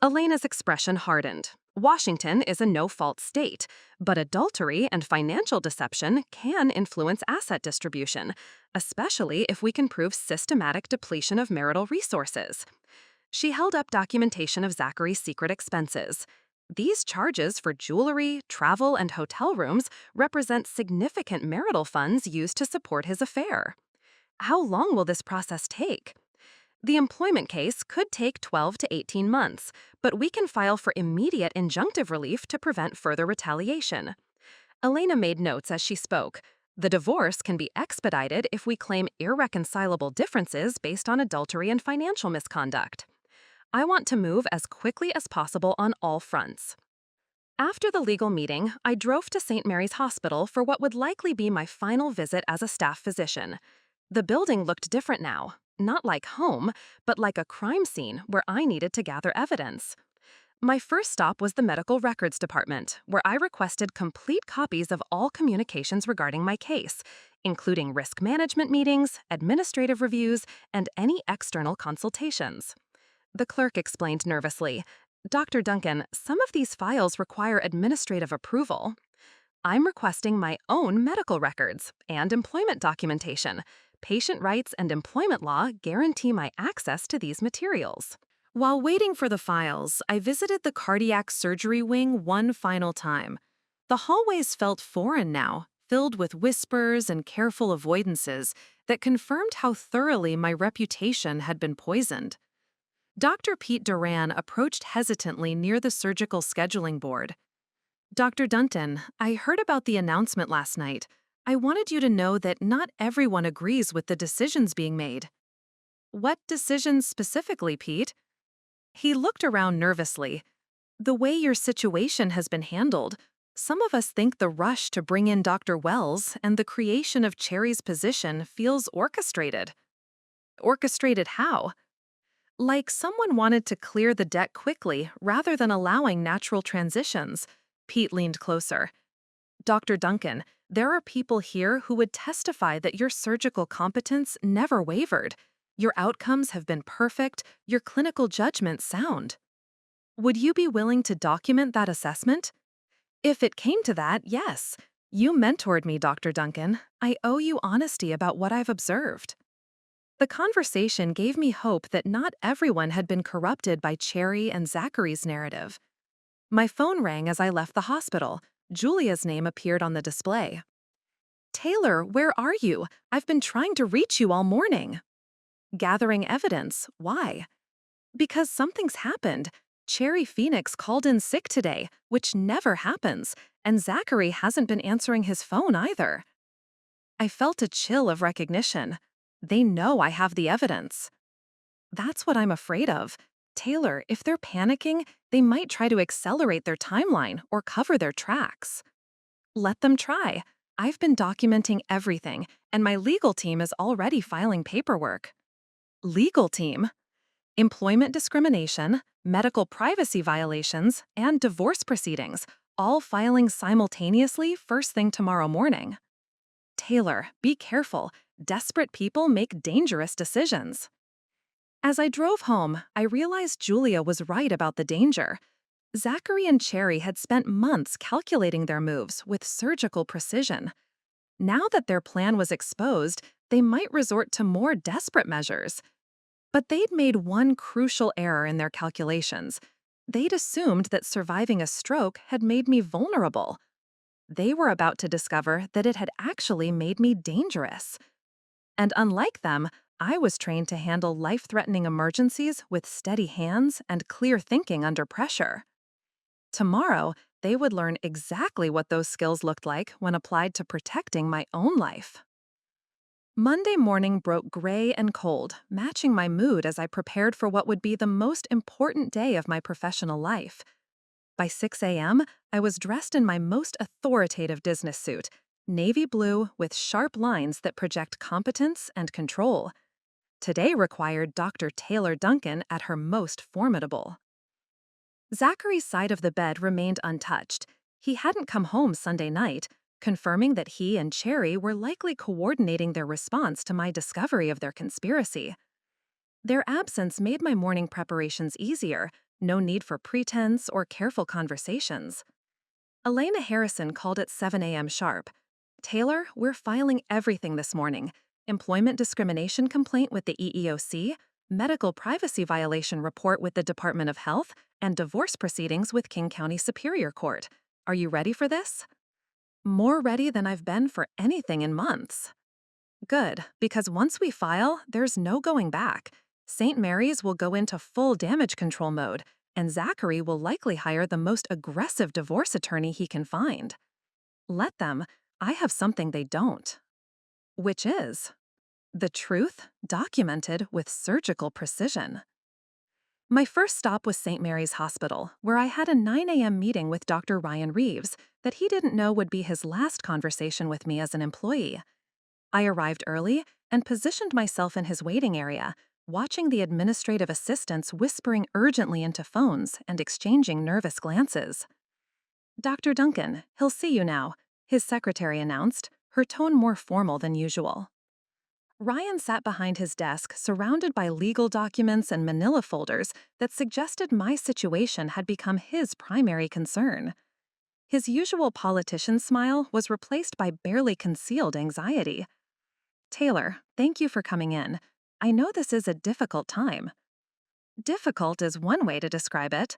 Elena's expression hardened. "Washington is a no-fault state, but adultery and financial deception can influence asset distribution, especially if we can prove systematic depletion of marital resources." She held up documentation of Zachary's secret expenses. "These charges for jewelry, travel, and hotel rooms represent significant marital funds used to support his affair." "How long will this process take?" "The employment case could take 12 to 18 months, but we can file for immediate injunctive relief to prevent further retaliation." Elena made notes as she spoke. "The divorce can be expedited if we claim irreconcilable differences based on adultery and financial misconduct." "I want to move as quickly as possible on all fronts." After the legal meeting, I drove to St. Mary's Hospital for what would likely be my final visit as a staff physician. The building looked different now, not like home, but like a crime scene where I needed to gather evidence. My first stop was the medical records department, where I requested complete copies of all communications regarding my case, including risk management meetings, administrative reviews, and any external consultations. The clerk explained nervously, "Dr. Duncan, some of these files require administrative approval." "I'm requesting my own medical records and employment documentation. Patient rights and employment law guarantee my access to these materials." While waiting for the files, I visited the cardiac surgery wing one final time. The hallways felt foreign now, filled with whispers and careful avoidances that confirmed how thoroughly my reputation had been poisoned. Dr. Pete Duran approached hesitantly near the surgical scheduling board. "Dr. Dunton, I heard about the announcement last night. I wanted you to know that not everyone agrees with the decisions being made." "What decisions specifically, Pete?" He looked around nervously. "The way your situation has been handled. Some of us think the rush to bring in Dr. Wells and the creation of Cherry's position feels orchestrated." "Orchestrated how?" "Like someone wanted to clear the deck quickly rather than allowing natural transitions." Pete leaned closer. "Dr. Duncan, there are people here who would testify that your surgical competence never wavered. Your outcomes have been perfect, your clinical judgment sound. Would you be willing to document that assessment?" "If it came to that, yes. You mentored me, Dr. Duncan. I owe you honesty about what I've observed." The conversation gave me hope that not everyone had been corrupted by Cherry and Zachary's narrative. My phone rang as I left the hospital. Julia's name appeared on the display. "Taylor, where are you? I've been trying to reach you all morning." "Gathering evidence. Why?" "Because something's happened. Cherry Phoenix called in sick today, which never happens, and Zachary hasn't been answering his phone either." I felt a chill of recognition. They know I have the evidence. That's what I'm afraid of. Taylor, if they're panicking, they might try to accelerate their timeline or cover their tracks. Let them try. I've been documenting everything, and my legal team is already filing paperwork. Legal team? Employment discrimination, medical privacy violations, and divorce proceedings, all filing simultaneously first thing tomorrow morning. Taylor, be careful. Desperate people make dangerous decisions. As I drove home, I realized Julia was right about the danger. Zachary and Cherry had spent months calculating their moves with surgical precision. Now that their plan was exposed, they might resort to more desperate measures. But they'd made one crucial error in their calculations. They'd assumed that surviving a stroke had made me vulnerable. They were about to discover that it had actually made me dangerous. And unlike them, I was trained to handle life-threatening emergencies with steady hands and clear thinking under pressure. Tomorrow, they would learn exactly what those skills looked like when applied to protecting my own life. Monday morning broke gray and cold, matching my mood as I prepared for what would be the most important day of my professional life. By 6 a.m., I was dressed in my most authoritative business suit, navy blue with sharp lines that project competence and control. Today required Dr. Taylor Duncan at her most formidable. Zachary's side of the bed remained untouched. He hadn't come home Sunday night, confirming that he and Cherry were likely coordinating their response to my discovery of their conspiracy. Their absence made my morning preparations easier, no need for pretense or careful conversations. Elena Harrison called at 7 a.m. sharp. Taylor, we're filing everything this morning. Employment discrimination complaint with the EEOC, medical privacy violation report with the Department of Health, and divorce proceedings with King County Superior Court. Are you ready for this? More ready than I've been for anything in months. Good, because once we file, there's no going back. St. Mary's will go into full damage control mode, and Zachary will likely hire the most aggressive divorce attorney he can find. Let them. I have something they don't. Which is the truth documented with surgical precision. My first stop was St. Mary's Hospital, where I had a 9 a.m. meeting with Dr. Ryan Reeves that he didn't know would be his last conversation with me as an employee. I arrived early and positioned myself in his waiting area, watching the administrative assistants whispering urgently into phones and exchanging nervous glances. "Dr. Duncan, he'll see you now," his secretary announced, her tone more formal than usual. Ryan sat behind his desk, surrounded by legal documents and manila folders that suggested my situation had become his primary concern. His usual politician smile was replaced by barely concealed anxiety. "Taylor, thank you for coming in. I know this is a difficult time." Difficult is one way to describe it.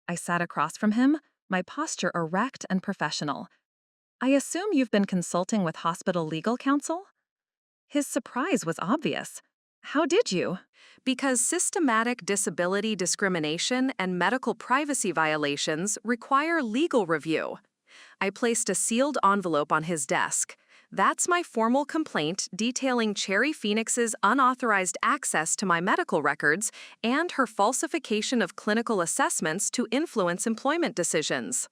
I sat across from him, my posture erect and professional. "I assume you've been consulting with hospital legal counsel?" His surprise was obvious. "How did you?" Because systematic disability discrimination and medical privacy violations require legal review. I placed a sealed envelope on his desk. That's my formal complaint detailing Cherry Phoenix's unauthorized access to my medical records and her falsification of clinical assessments to influence employment decisions.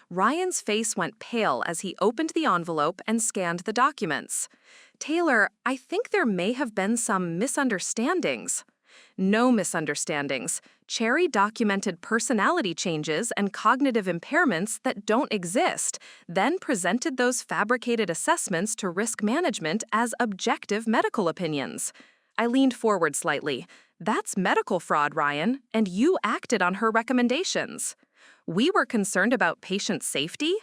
Ryan's face went pale as he opened the envelope and scanned the documents. "Taylor, I think there may have been some misunderstandings." "No misunderstandings. Cherry documented personality changes and cognitive impairments that don't exist, then presented those fabricated assessments to risk management as objective medical opinions." I leaned forward slightly. "That's medical fraud, Ryan, and you acted on her recommendations." "We were concerned about patient safety.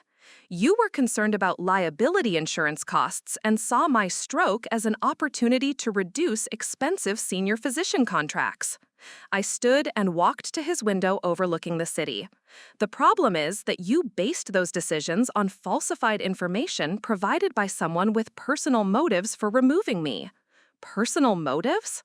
You were concerned about liability insurance costs and saw my stroke as an opportunity to reduce expensive senior physician contracts." I stood and walked to his window overlooking the city. "The problem is that you based those decisions on falsified information provided by someone with personal motives for removing me." "Personal motives?"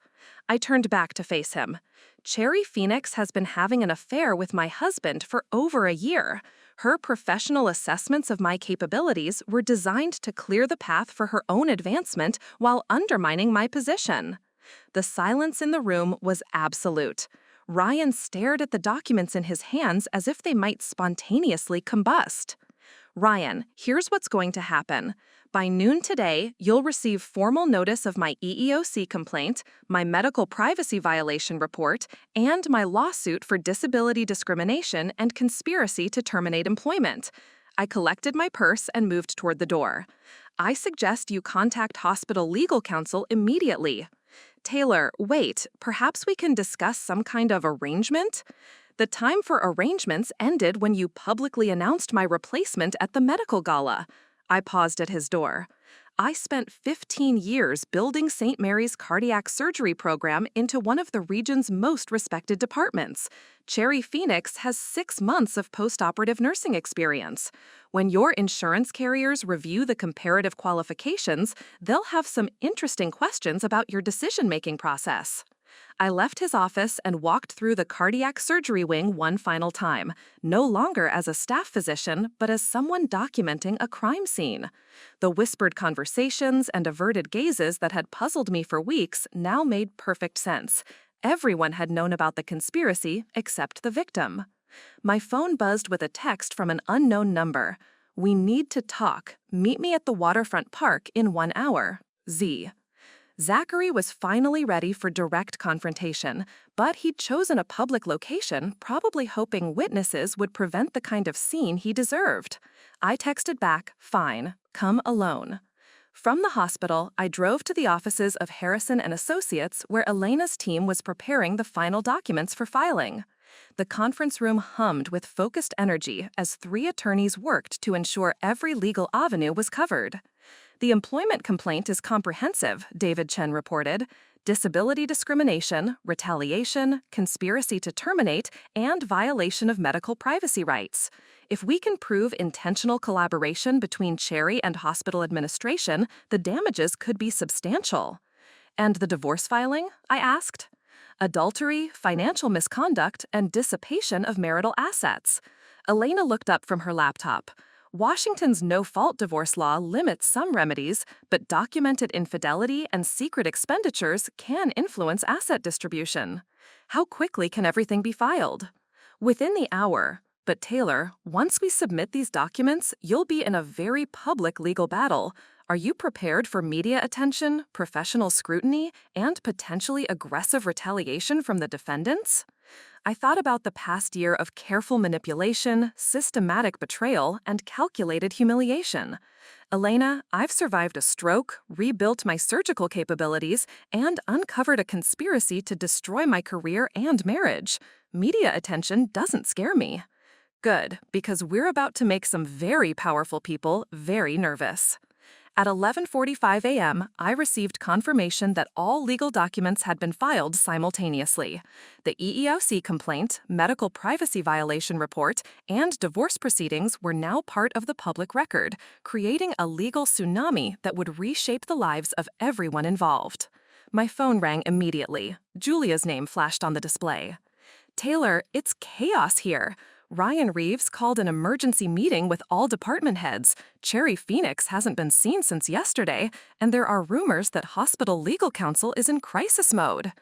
I turned back to face him. "Cherry Phoenix has been having an affair with my husband for over a year. Her professional assessments of my capabilities were designed to clear the path for her own advancement while undermining my position." The silence in the room was absolute. Ryan stared at the documents in his hands as if they might spontaneously combust. Ryan, here's what's going to happen. By noon today, you'll receive formal notice of my EEOC complaint, my medical privacy violation report, and my lawsuit for disability discrimination and conspiracy to terminate employment. I collected my purse and moved toward the door. I suggest you contact hospital legal counsel immediately. Taylor, wait, perhaps we can discuss some kind of arrangement? The time for arrangements ended when you publicly announced my replacement at the medical gala. I paused at his door. I spent 15 years building St. Mary's cardiac surgery program into one of the region's most respected departments. Cherry Phoenix has 6 months of postoperative nursing experience. When your insurance carriers review the comparative qualifications, they'll have some interesting questions about your decision-making process. I left his office and walked through the cardiac surgery wing one final time, no longer as a staff physician, but as someone documenting a crime scene. The whispered conversations and averted gazes that had puzzled me for weeks now made perfect sense. Everyone had known about the conspiracy except the victim. My phone buzzed with a text from an unknown number. "We need to talk. Meet me at the waterfront park in 1 hour. Z." Zachary was finally ready for direct confrontation, but he'd chosen a public location, probably hoping witnesses would prevent the kind of scene he deserved. I texted back, "Fine, come alone." From the hospital, I drove to the offices of Harrison and Associates, where Elena's team was preparing the final documents for filing. The conference room hummed with focused energy as 3 attorneys worked to ensure every legal avenue was covered. "The employment complaint is comprehensive," David Chen reported. "Disability discrimination, retaliation, conspiracy to terminate, and violation of medical privacy rights. If we can prove intentional collaboration between Cherry and hospital administration, the damages could be substantial." "And the divorce filing?" I asked. "Adultery, financial misconduct, and dissipation of marital assets." Elena looked up from her laptop. "Washington's no-fault divorce law limits some remedies, but documented infidelity and secret expenditures can influence asset distribution. How quickly can everything be filed?" "Within the hour. But Taylor, once we submit these documents, you'll be in a very public legal battle. Are you prepared for media attention, professional scrutiny, and potentially aggressive retaliation from the defendants?" I thought about the past year of careful manipulation, systematic betrayal, and calculated humiliation. "Elena, I've survived a stroke, rebuilt my surgical capabilities, and uncovered a conspiracy to destroy my career and marriage. Media attention doesn't scare me." "Good, because we're about to make some very powerful people very nervous." At 11:45 a.m., I received confirmation that all legal documents had been filed simultaneously. The EEOC complaint, medical privacy violation report, and divorce proceedings were now part of the public record, creating a legal tsunami that would reshape the lives of everyone involved. My phone rang immediately. Julia's name flashed on the display. "Taylor, it's chaos here. Ryan Reeves called an emergency meeting with all department heads. Cherry Phoenix hasn't been seen since yesterday, and there are rumors that hospital legal counsel is in crisis mode."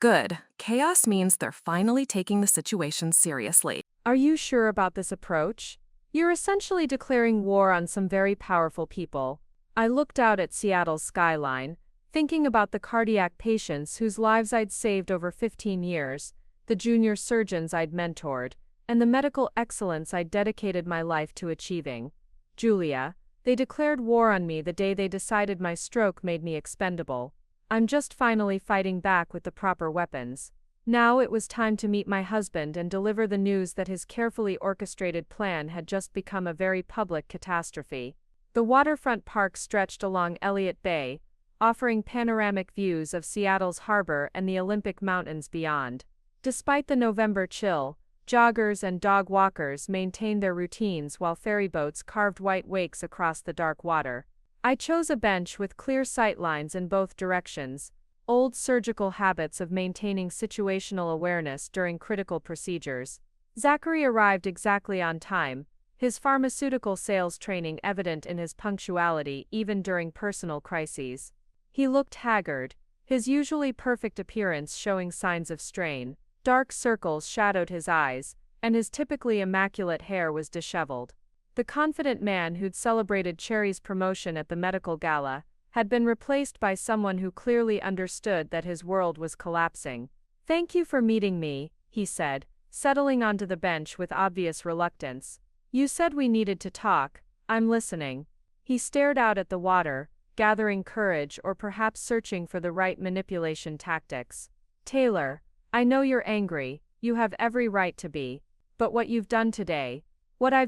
"Good. Chaos means they're finally taking the situation seriously." Are you sure about this approach? You're essentially declaring war on some very powerful people. I looked out at Seattle's skyline, thinking about the cardiac patients whose lives I'd saved over 15 years, the junior surgeons I'd mentored, and the medical excellence I'd dedicated my life to achieving. Julia, they declared war on me the day they decided my stroke made me expendable. I'm just finally fighting back with the proper weapons. Now it was time to meet my husband and deliver the news that his carefully orchestrated plan had just become a very public catastrophe. The waterfront park stretched along Elliott Bay, offering panoramic views of Seattle's harbor and the Olympic Mountains beyond. Despite the November chill, joggers and dog walkers maintained their routines while ferryboats carved white wakes across the dark water. I chose a bench with clear sight lines in both directions, old surgical habits of maintaining situational awareness during critical procedures. Zachary arrived exactly on time, his pharmaceutical sales training evident in his punctuality even during personal crises. He looked haggard, his usually perfect appearance showing signs of strain. Dark circles shadowed his eyes, and his typically immaculate hair was disheveled. The confident man who'd celebrated Cherry's promotion at the medical gala had been replaced by someone who clearly understood that his world was collapsing. "Thank you for meeting me," he said, settling onto the bench with obvious reluctance. "You said we needed to talk. I'm listening." He stared out at the water, gathering courage or perhaps searching for the right manipulation tactics. "Taylor, I know you're angry, you have every right to be. But what I've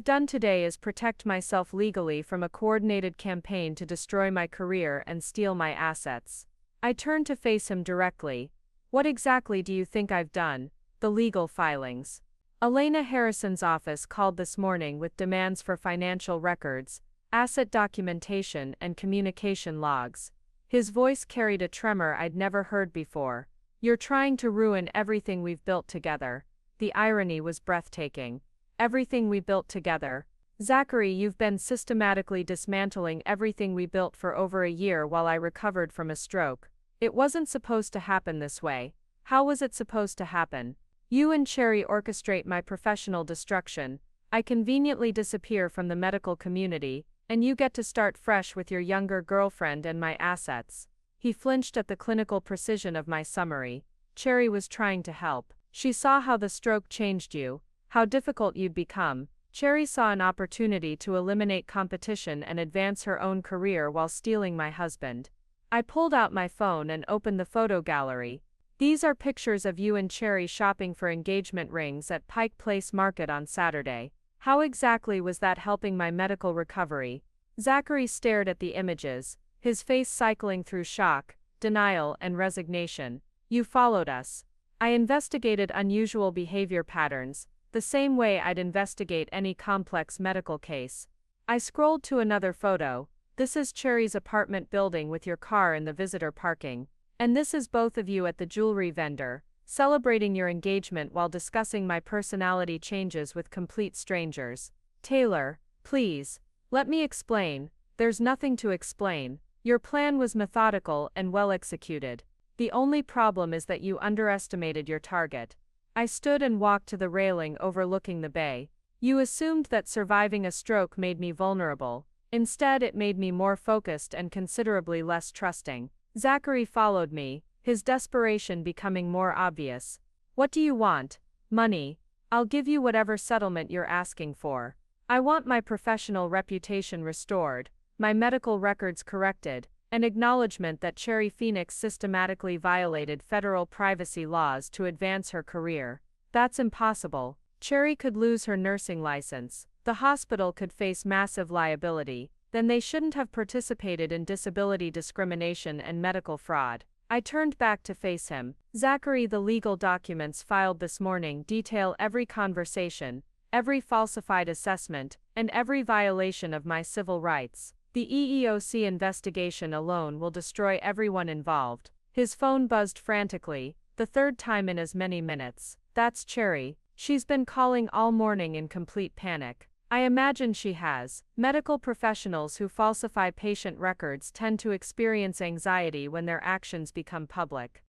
done today is protect myself legally from a coordinated campaign to destroy my career and steal my assets." I turned to face him directly. "What exactly do you think I've done?" "The legal filings. Elena Harrison's office called this morning with demands for financial records, asset documentation, and communication logs." His voice carried a tremor I'd never heard before. "You're trying to ruin everything we've built together." The irony was breathtaking. Everything we built together. "Zachary, you've been systematically dismantling everything we built for over a year while I recovered from a stroke. It wasn't supposed to happen this way." "How was it supposed to happen?" "You and Cherry orchestrate my professional destruction. I conveniently disappear from the medical community, and you get to start fresh with your younger girlfriend and my assets." He flinched at the clinical precision of my summary. "Cherry was trying to help. She saw how the stroke changed you, how difficult you'd become. Cherry saw an opportunity to eliminate competition and advance her own career while stealing my husband." I pulled out my phone and opened the photo gallery. "These are pictures of you and Cherry shopping for engagement rings at Pike Place Market on Saturday. How exactly was that helping my medical recovery?" Zachary stared at the images, his face cycling through shock, denial, and resignation. "You followed us." I investigated unusual behavior patterns, the same way I'd investigate any complex medical case. I scrolled to another photo. "This is Cherry's apartment building with your car in the visitor parking. And this is both of you at the jewelry vendor, celebrating your engagement while discussing my personality changes with complete strangers." "Taylor, please, let me explain." "There's nothing to explain. Your plan was methodical and well executed. The only problem is that you underestimated your target." I stood and walked to the railing overlooking the bay. "You assumed that surviving a stroke made me vulnerable. Instead, it made me more focused and considerably less trusting." Zachary followed me, his desperation becoming more obvious. "What do you want?" "Money. I'll give you whatever settlement you're asking for. I want my professional reputation restored, my medical records corrected, an acknowledgement that Cherry Phoenix systematically violated federal privacy laws to advance her career." "That's impossible. Cherry could lose her nursing license. The hospital could face massive liability. Then they shouldn't have participated in disability discrimination and medical fraud." I turned back to face him. "Zachary, the legal documents filed this morning detail every conversation, every falsified assessment, and every violation of my civil rights. The EEOC investigation alone will destroy everyone involved." His phone buzzed frantically, the third time in as many minutes. "That's Cherry. She's been calling all morning in complete panic." I imagine she has. Medical professionals who falsify patient records tend to experience anxiety when their actions become public.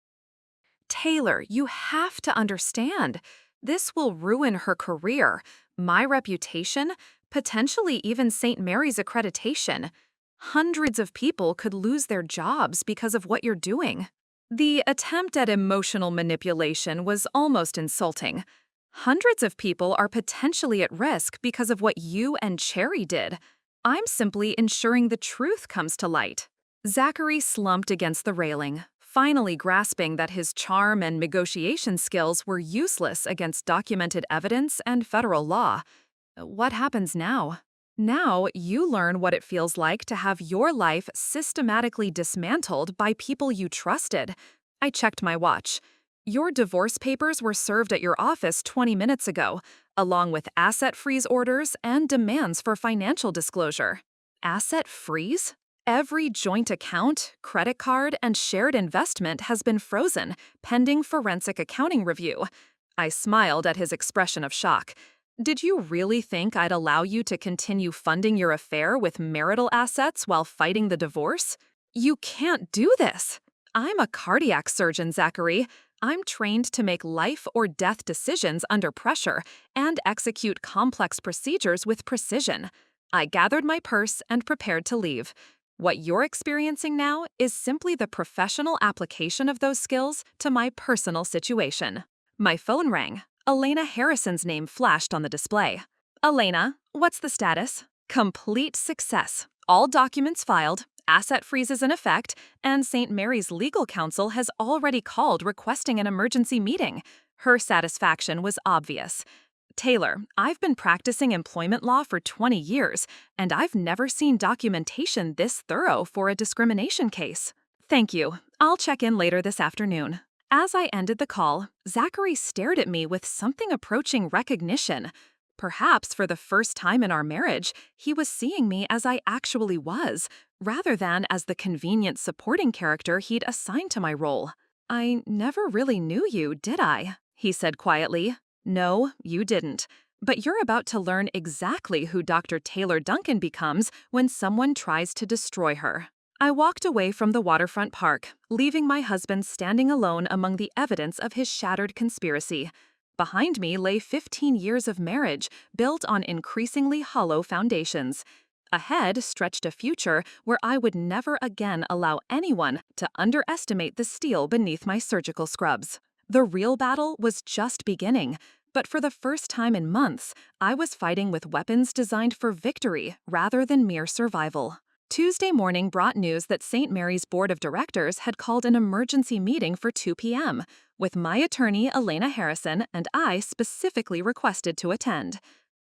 "Taylor, you have to understand. This will ruin her career, my reputation, potentially even St. Mary's accreditation. Hundreds of people could lose their jobs because of what you're doing." The attempt at emotional manipulation was almost insulting. Hundreds of people are potentially at risk because of what you and Cherry did. I'm simply ensuring the truth comes to light. Zachary slumped against the railing, finally grasping that his charm and negotiation skills were useless against documented evidence and federal law. What happens now? Now you learn what it feels like to have your life systematically dismantled by people you trusted. I checked my watch. Your divorce papers were served at your office 20 minutes ago, along with asset freeze orders and demands for financial disclosure. Asset freeze? Every joint account, credit card, and shared investment has been frozen, pending forensic accounting review. I smiled at his expression of shock. Did you really think I'd allow you to continue funding your affair with marital assets while fighting the divorce? You can't do this. I'm a cardiac surgeon, Zachary. I'm trained to make life or death decisions under pressure and execute complex procedures with precision. I gathered my purse and prepared to leave. What you're experiencing now is simply the professional application of those skills to my personal situation. My phone rang. Elena Harrison's name flashed on the display. Elena, what's the status? Complete success. All documents filed, asset freezes in effect, and St. Mary's legal counsel has already called requesting an emergency meeting. Her satisfaction was obvious. Taylor, I've been practicing employment law for 20 years, and I've never seen documentation this thorough for a discrimination case. Thank you. I'll check in later this afternoon. As I ended the call, Zachary stared at me with something approaching recognition. Perhaps for the first time in our marriage, he was seeing me as I actually was, rather than as the convenient supporting character he'd assigned to my role. I never really knew you, did I? He said quietly. No, you didn't. But you're about to learn exactly who Dr. Taylor Duncan becomes when someone tries to destroy her. I walked away from the waterfront park, leaving my husband standing alone among the evidence of his shattered conspiracy. Behind me lay 15 years of marriage built on increasingly hollow foundations. Ahead stretched a future where I would never again allow anyone to underestimate the steel beneath my surgical scrubs. The real battle was just beginning, but for the first time in months, I was fighting with weapons designed for victory rather than mere survival. Tuesday morning brought news that St. Mary's Board of Directors had called an emergency meeting for 2 p.m., with my attorney, Elena Harrison, and I specifically requested to attend.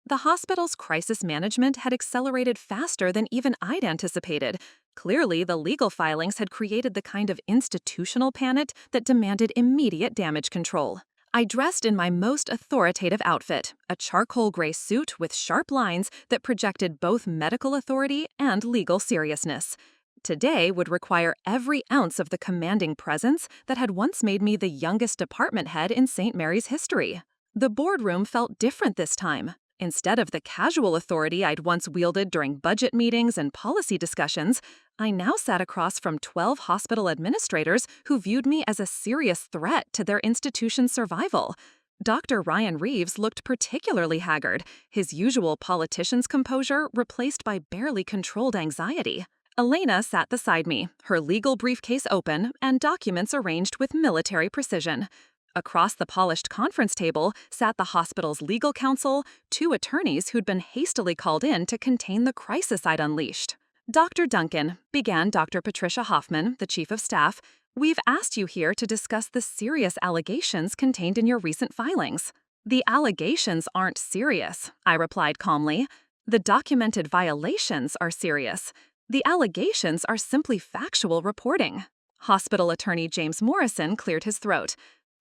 The hospital's crisis management had accelerated faster than even I'd anticipated. Clearly, the legal filings had created the kind of institutional panic that demanded immediate damage control. I dressed in my most authoritative outfit, a charcoal gray suit with sharp lines that projected both medical authority and legal seriousness. Today would require every ounce of the commanding presence that had once made me the youngest department head in St. Mary's history. The boardroom felt different this time. Instead of the casual authority I'd once wielded during budget meetings and policy discussions, I now sat across from 12 hospital administrators who viewed me as a serious threat to their institution's survival. Dr. Ryan Reeves looked particularly haggard, his usual politician's composure replaced by barely controlled anxiety. Elena sat beside me, her legal briefcase open and documents arranged with military precision. Across the polished conference table sat the hospital's legal counsel, 2 attorneys who'd been hastily called in to contain the crisis I'd unleashed. Dr. Duncan, began Dr. Patricia Hoffman, the chief of staff, we've asked you here to discuss the serious allegations contained in your recent filings. The allegations aren't serious, I replied calmly. The documented violations are serious. The allegations are simply factual reporting. Hospital attorney James Morrison cleared his throat.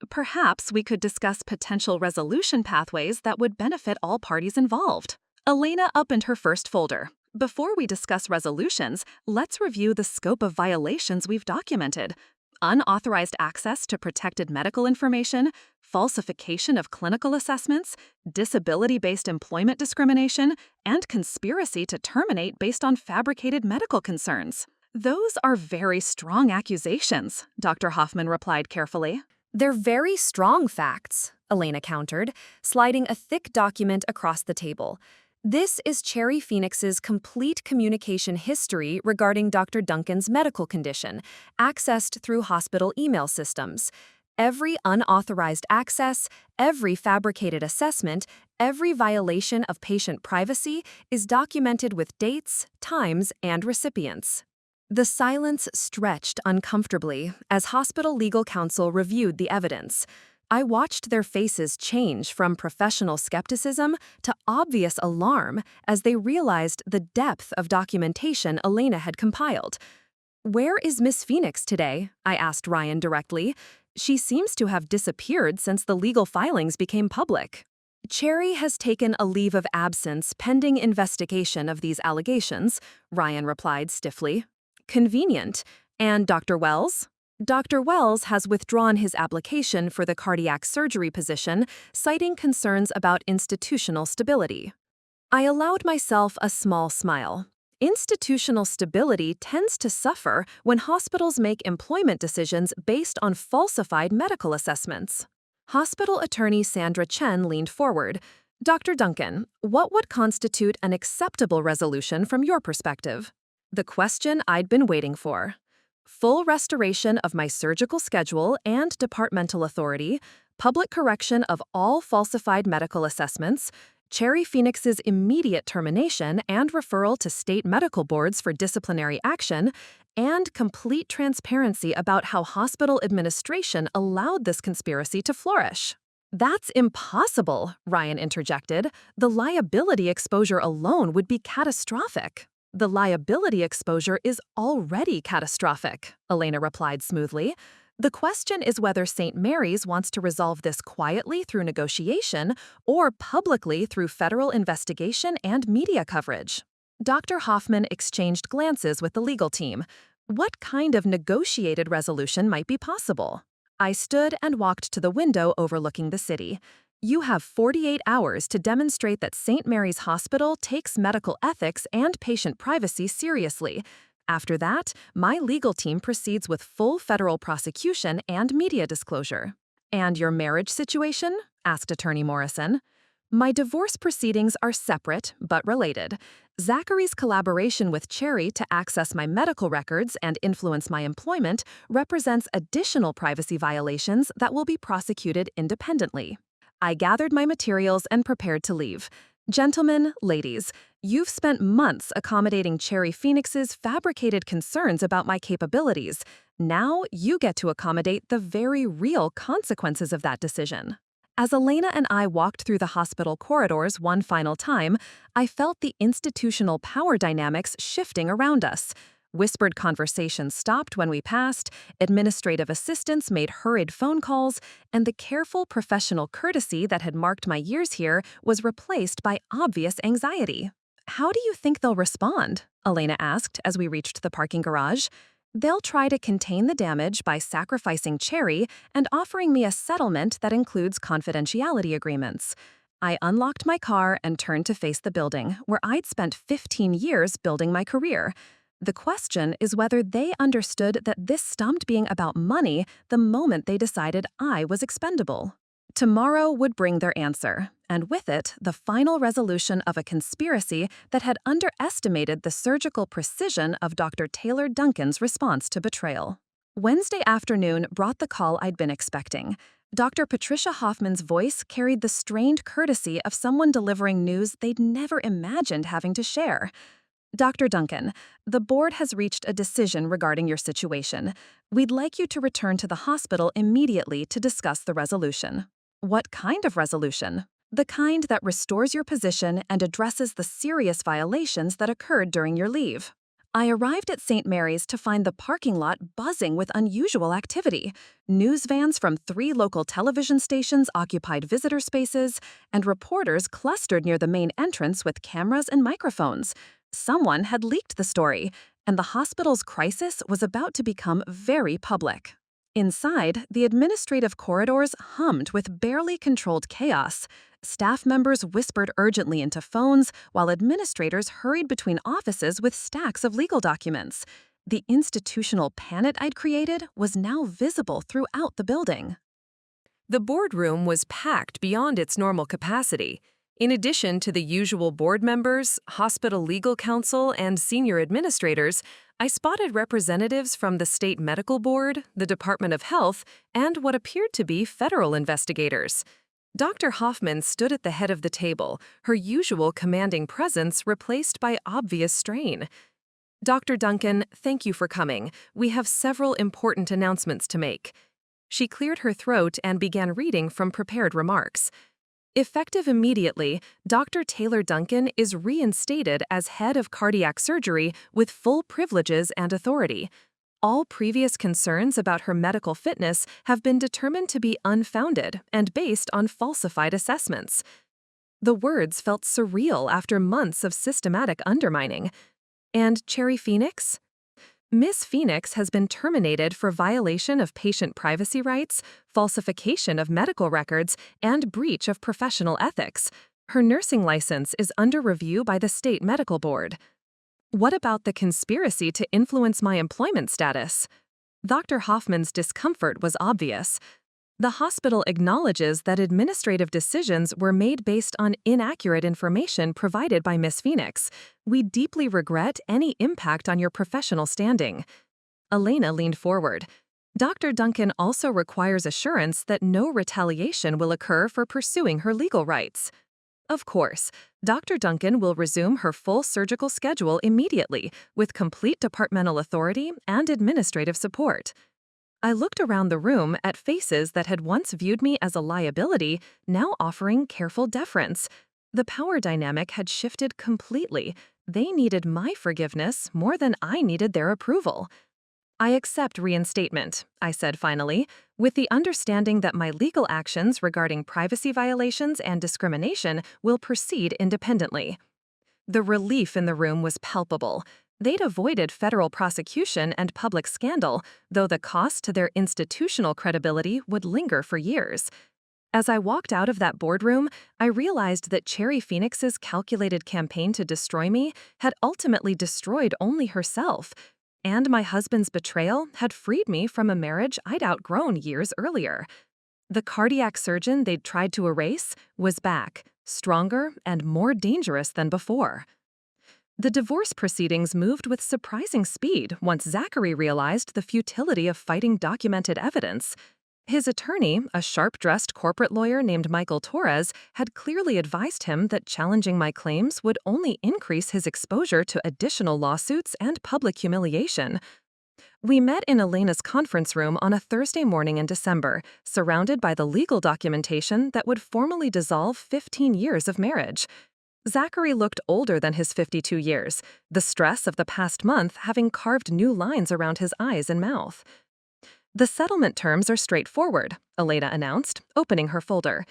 Perhaps we could discuss potential resolution pathways that would benefit all parties involved. Elena opened her first folder. Before we discuss resolutions, let's review the scope of violations we've documented. Unauthorized access to protected medical information, falsification of clinical assessments, disability-based employment discrimination, and conspiracy to terminate based on fabricated medical concerns. Those are very strong accusations, Dr. Hoffman replied carefully. They're very strong facts, Elena countered, sliding a thick document across the table. This is Cherry Phoenix's complete communication history regarding Dr. Duncan's medical condition, accessed through hospital email systems. Every unauthorized access, every fabricated assessment, every violation of patient privacy is documented with dates, times, and recipients. The silence stretched uncomfortably as hospital legal counsel reviewed the evidence. I watched their faces change from professional skepticism to obvious alarm as they realized the depth of documentation Elena had compiled. "Where is Miss Phoenix today?" I asked Ryan directly. "She seems to have disappeared since the legal filings became public." "Cherry has taken a leave of absence pending investigation of these allegations," Ryan replied stiffly. "Convenient. And Dr. Wells?" "Dr. Wells has withdrawn his application for the cardiac surgery position, citing concerns about institutional stability." I allowed myself a small smile. Institutional stability tends to suffer when hospitals make employment decisions based on falsified medical assessments. Hospital attorney Sandra Chen leaned forward. Dr. Duncan, what would constitute an acceptable resolution from your perspective? The question I'd been waiting for. Full restoration of my surgical schedule and departmental authority, public correction of all falsified medical assessments, Cherry Phoenix's immediate termination and referral to state medical boards for disciplinary action, and complete transparency about how hospital administration allowed this conspiracy to flourish. That's impossible, Ryan interjected. The liability exposure alone would be catastrophic. The liability exposure is already catastrophic, Elena replied smoothly. The question is whether St. Mary's wants to resolve this quietly through negotiation or publicly through federal investigation and media coverage. Dr. Hoffman exchanged glances with the legal team. What kind of negotiated resolution might be possible? I stood and walked to the window overlooking the city. You have 48 hours to demonstrate that St. Mary's Hospital takes medical ethics and patient privacy seriously. After that, my legal team proceeds with full federal prosecution and media disclosure. And your marriage situation? Asked Attorney Morrison. My divorce proceedings are separate but related. Zachary's collaboration with Cherry to access my medical records and influence my employment represents additional privacy violations that will be prosecuted independently. I gathered my materials and prepared to leave. Gentlemen, ladies, you've spent months accommodating Cherry Phoenix's fabricated concerns about my capabilities. Now you get to accommodate the very real consequences of that decision. As Elena and I walked through the hospital corridors one final time, I felt the institutional power dynamics shifting around us. Whispered conversations stopped when we passed, administrative assistants made hurried phone calls, and the careful professional courtesy that had marked my years here was replaced by obvious anxiety. How do you think they'll respond? Elena asked as we reached the parking garage. They'll try to contain the damage by sacrificing Cherry and offering me a settlement that includes confidentiality agreements. I unlocked my car and turned to face the building, where I'd spent 15 years building my career. The question is whether they understood that this stopped being about money the moment they decided I was expendable. Tomorrow would bring their answer, and with it, the final resolution of a conspiracy that had underestimated the surgical precision of Dr. Taylor Duncan's response to betrayal. Wednesday afternoon brought the call I'd been expecting. Dr. Patricia Hoffman's voice carried the strained courtesy of someone delivering news they'd never imagined having to share. Dr. Duncan, the board has reached a decision regarding your situation. We'd like you to return to the hospital immediately to discuss the resolution. What kind of resolution? The kind that restores your position and addresses the serious violations that occurred during your leave. I arrived at St. Mary's to find the parking lot buzzing with unusual activity. News vans from 3 local television stations occupied visitor spaces, and reporters clustered near the main entrance with cameras and microphones. Someone had leaked the story, and the hospital's crisis was about to become very public. Inside, the administrative corridors hummed with barely controlled chaos. Staff members whispered urgently into phones, while administrators hurried between offices with stacks of legal documents. The institutional panic I'd created was now visible throughout the building. The boardroom was packed beyond its normal capacity. In addition to the usual board members, hospital legal counsel, and senior administrators, I spotted representatives from the State Medical Board, the Department of Health, and what appeared to be federal investigators. Dr. Hoffman stood at the head of the table, her usual commanding presence replaced by obvious strain. Dr. Duncan, thank you for coming. We have several important announcements to make. She cleared her throat and began reading from prepared remarks. Effective immediately, Dr. Taylor Duncan is reinstated as head of cardiac surgery with full privileges and authority. All previous concerns about her medical fitness have been determined to be unfounded and based on falsified assessments. The words felt surreal after months of systematic undermining. And Cherry Phoenix? Miss Phoenix has been terminated for violation of patient privacy rights, falsification of medical records, and breach of professional ethics. Her nursing license is under review by the State Medical Board. What about the conspiracy to influence my employment status? Dr. Hoffman's discomfort was obvious. The hospital acknowledges that administrative decisions were made based on inaccurate information provided by Ms. Phoenix. We deeply regret any impact on your professional standing. Elena leaned forward. Dr. Duncan also requires assurance that no retaliation will occur for pursuing her legal rights. Of course, Dr. Duncan will resume her full surgical schedule immediately with complete departmental authority and administrative support. I looked around the room at faces that had once viewed me as a liability, now offering careful deference. The power dynamic had shifted completely. They needed my forgiveness more than I needed their approval. I accept reinstatement, I said finally, with the understanding that my legal actions regarding privacy violations and discrimination will proceed independently. The relief in the room was palpable. They'd avoided federal prosecution and public scandal, though the cost to their institutional credibility would linger for years. As I walked out of that boardroom, I realized that Cherry Phoenix's calculated campaign to destroy me had ultimately destroyed only herself, and my husband's betrayal had freed me from a marriage I'd outgrown years earlier. The cardiac surgeon they'd tried to erase was back, stronger and more dangerous than before. The divorce proceedings moved with surprising speed once Zachary realized the futility of fighting documented evidence. His attorney, a sharp-dressed corporate lawyer named Michael Torres, had clearly advised him that challenging my claims would only increase his exposure to additional lawsuits and public humiliation. We met in Elena's conference room on a Thursday morning in December, surrounded by the legal documentation that would formally dissolve 15 years of marriage. Zachary looked older than his 52 years, the stress of the past month having carved new lines around his eyes and mouth. The settlement terms are straightforward, Elena announced, opening her folder.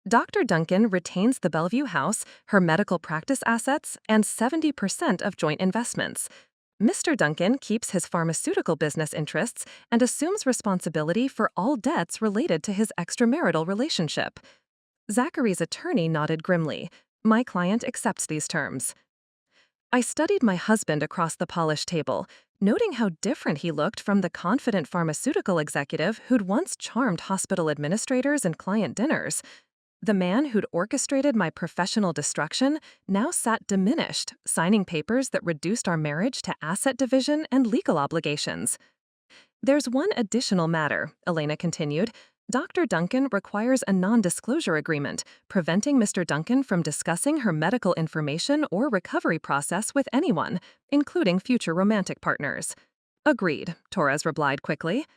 Dr. Duncan retains the Bellevue house, her medical practice assets, and 70% of joint investments. Mr. Duncan keeps his pharmaceutical business interests and assumes responsibility for all debts related to his extramarital relationship. Zachary's attorney nodded grimly. My client accepts these terms. I studied my husband across the polished table, noting how different he looked from the confident pharmaceutical executive who'd once charmed hospital administrators and client dinners. The man who'd orchestrated my professional destruction now sat diminished, signing papers that reduced our marriage to asset division and legal obligations. There's one additional matter, Elena continued. Dr. Duncan requires a non-disclosure agreement, preventing Mr. Duncan from discussing her medical information or recovery process with anyone, including future romantic partners. Agreed, Torres replied quickly.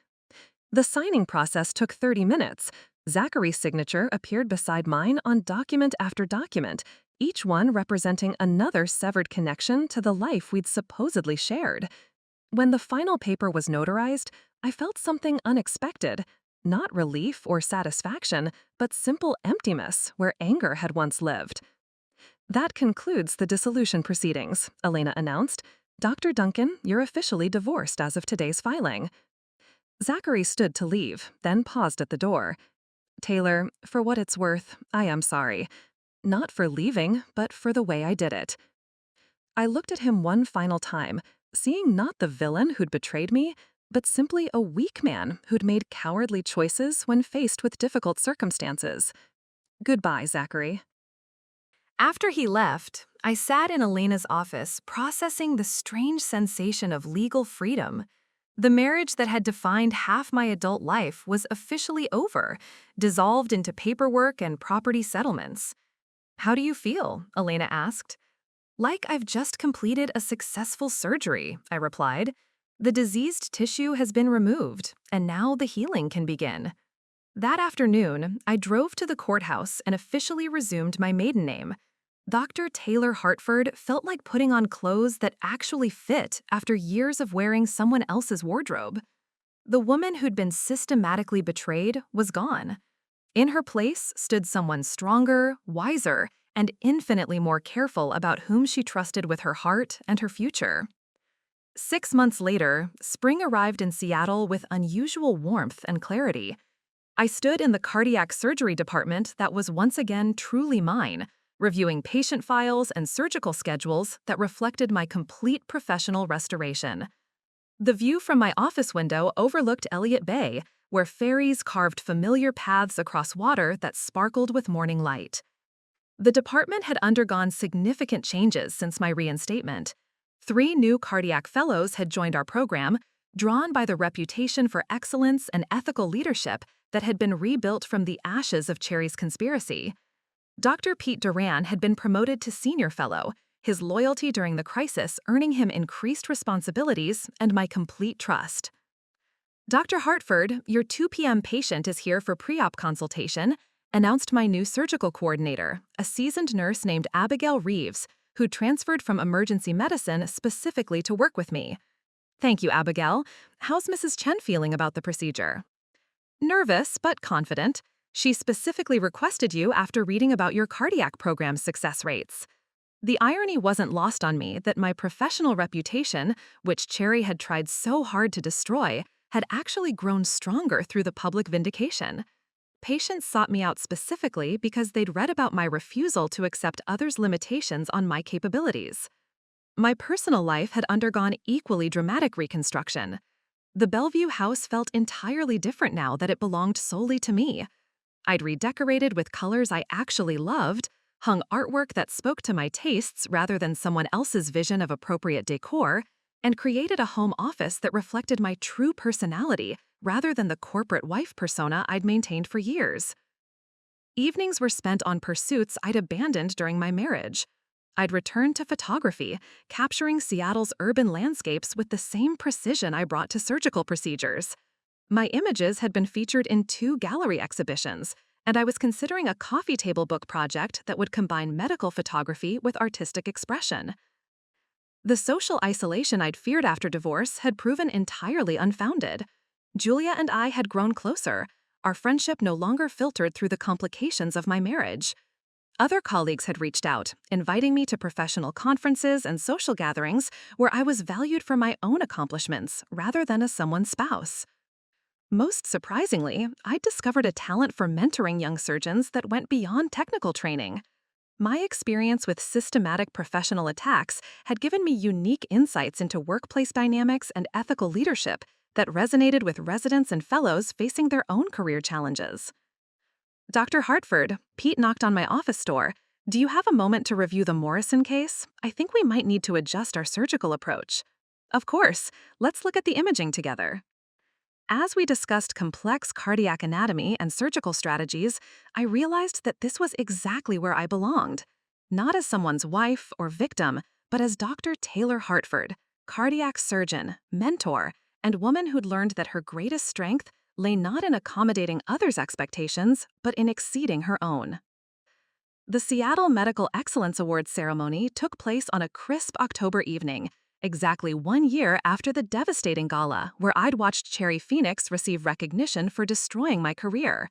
The signing process took 30 minutes. Zachary's signature appeared beside mine on document after document, each one representing another severed connection to the life we'd supposedly shared. When the final paper was notarized, I felt something unexpected. Not relief or satisfaction, but simple emptiness where anger had once lived. That concludes the dissolution proceedings, Elena announced. Dr. Duncan, you're officially divorced as of today's filing. Zachary stood to leave, then paused at the door. Taylor, for what it's worth, I am sorry. Not for leaving, but for the way I did it. I looked at him one final time, seeing not the villain who'd betrayed me, but simply a weak man who'd made cowardly choices when faced with difficult circumstances. Goodbye, Zachary. After he left, I sat in Elena's office processing the strange sensation of legal freedom. The marriage that had defined half my adult life was officially over, dissolved into paperwork and property settlements. How do you feel? Elena asked. Like I've just completed a successful surgery, I replied. The diseased tissue has been removed, and now the healing can begin. That afternoon, I drove to the courthouse and officially resumed my maiden name. Dr. Taylor Hartford felt like putting on clothes that actually fit after years of wearing someone else's wardrobe. The woman who'd been systematically betrayed was gone. In her place stood someone stronger, wiser, and infinitely more careful about whom she trusted with her heart and her future. 6 months later, spring arrived in Seattle with unusual warmth and clarity. I stood in the cardiac surgery department that was once again truly mine, reviewing patient files and surgical schedules that reflected my complete professional restoration. The view from my office window overlooked Elliott Bay, where fairies carved familiar paths across water that sparkled with morning light. The department had undergone significant changes since my reinstatement. 3 new cardiac fellows had joined our program, drawn by the reputation for excellence and ethical leadership that had been rebuilt from the ashes of Cherry's conspiracy. Dr. Pete Duran had been promoted to senior fellow, his loyalty during the crisis earning him increased responsibilities and my complete trust. Dr. Hartford, your 2 p.m. patient is here for pre-op consultation, announced my new surgical coordinator, a seasoned nurse named Abigail Reeves, who transferred from emergency medicine specifically to work with me. Thank you, Abigail. How's Mrs. Chen feeling about the procedure? Nervous, but confident. She specifically requested you after reading about your cardiac program's success rates. The irony wasn't lost on me that my professional reputation, which Cherry had tried so hard to destroy, had actually grown stronger through the public vindication. Patients sought me out specifically because they'd read about my refusal to accept others' limitations on my capabilities. My personal life had undergone equally dramatic reconstruction. The Bellevue house felt entirely different now that it belonged solely to me. I'd redecorated with colors I actually loved, hung artwork that spoke to my tastes rather than someone else's vision of appropriate decor, and created a home office that reflected my true personality rather than the corporate wife persona I'd maintained for years. Evenings were spent on pursuits I'd abandoned during my marriage. I'd returned to photography, capturing Seattle's urban landscapes with the same precision I brought to surgical procedures. My images had been featured in 2 gallery exhibitions, and I was considering a coffee table book project that would combine medical photography with artistic expression. The social isolation I'd feared after divorce had proven entirely unfounded. Julia and I had grown closer, our friendship no longer filtered through the complications of my marriage. Other colleagues had reached out, inviting me to professional conferences and social gatherings where I was valued for my own accomplishments rather than as someone's spouse. Most surprisingly, I'd discovered a talent for mentoring young surgeons that went beyond technical training. My experience with systematic professional attacks had given me unique insights into workplace dynamics and ethical leadership that resonated with residents and fellows facing their own career challenges. Dr. Hartford, Pete knocked on my office door. Do you have a moment to review the Morrison case? I think we might need to adjust our surgical approach. Of course, let's look at the imaging together. As we discussed complex cardiac anatomy and surgical strategies, I realized that this was exactly where I belonged. Not as someone's wife or victim, but as Dr. Taylor Hartford, cardiac surgeon, mentor, and woman who'd learned that her greatest strength lay not in accommodating others' expectations, but in exceeding her own. The Seattle Medical Excellence Awards ceremony took place on a crisp October evening, exactly 1 year after the devastating gala where I'd watched Cherry Phoenix receive recognition for destroying my career.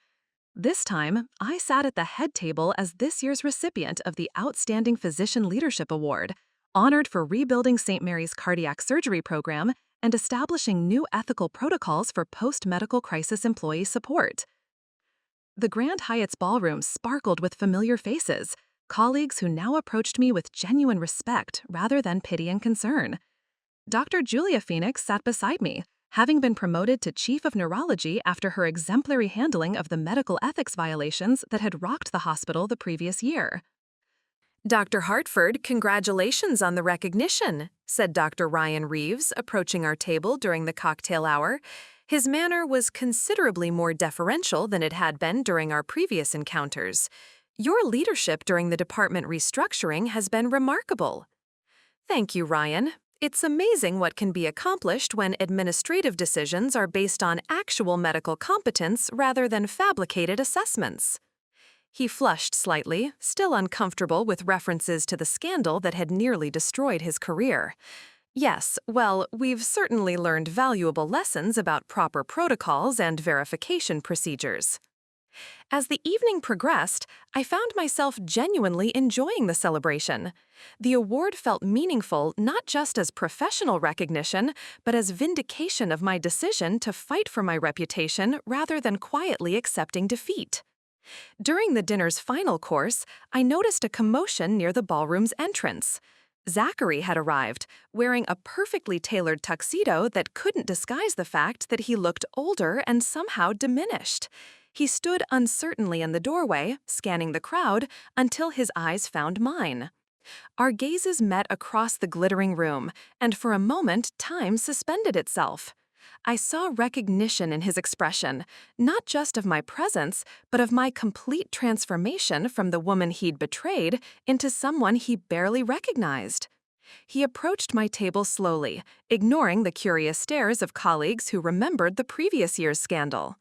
This time, I sat at the head table as this year's recipient of the Outstanding Physician Leadership Award, honored for rebuilding St. Mary's cardiac surgery program and establishing new ethical protocols for post-medical crisis employee support. The Grand Hyatt's ballroom sparkled with familiar faces, colleagues who now approached me with genuine respect rather than pity and concern. Dr. Julia Phoenix sat beside me, having been promoted to Chief of Neurology after her exemplary handling of the medical ethics violations that had rocked the hospital the previous year. Dr. Hartford, congratulations on the recognition, said Dr. Ryan Reeves, approaching our table during the cocktail hour. His manner was considerably more deferential than it had been during our previous encounters. Your leadership during the department restructuring has been remarkable. Thank you, Ryan. It's amazing what can be accomplished when administrative decisions are based on actual medical competence rather than fabricated assessments. He flushed slightly, still uncomfortable with references to the scandal that had nearly destroyed his career. Yes, well, we've certainly learned valuable lessons about proper protocols and verification procedures. As the evening progressed, I found myself genuinely enjoying the celebration. The award felt meaningful not just as professional recognition, but as vindication of my decision to fight for my reputation rather than quietly accepting defeat. During the dinner's final course, I noticed a commotion near the ballroom's entrance. Zachary had arrived, wearing a perfectly tailored tuxedo that couldn't disguise the fact that he looked older and somehow diminished. He stood uncertainly in the doorway, scanning the crowd, until his eyes found mine. Our gazes met across the glittering room, and for a moment time suspended itself. I saw recognition in his expression, not just of my presence, but of my complete transformation from the woman he'd betrayed into someone he barely recognized. He approached my table slowly, ignoring the curious stares of colleagues who remembered the previous year's scandal.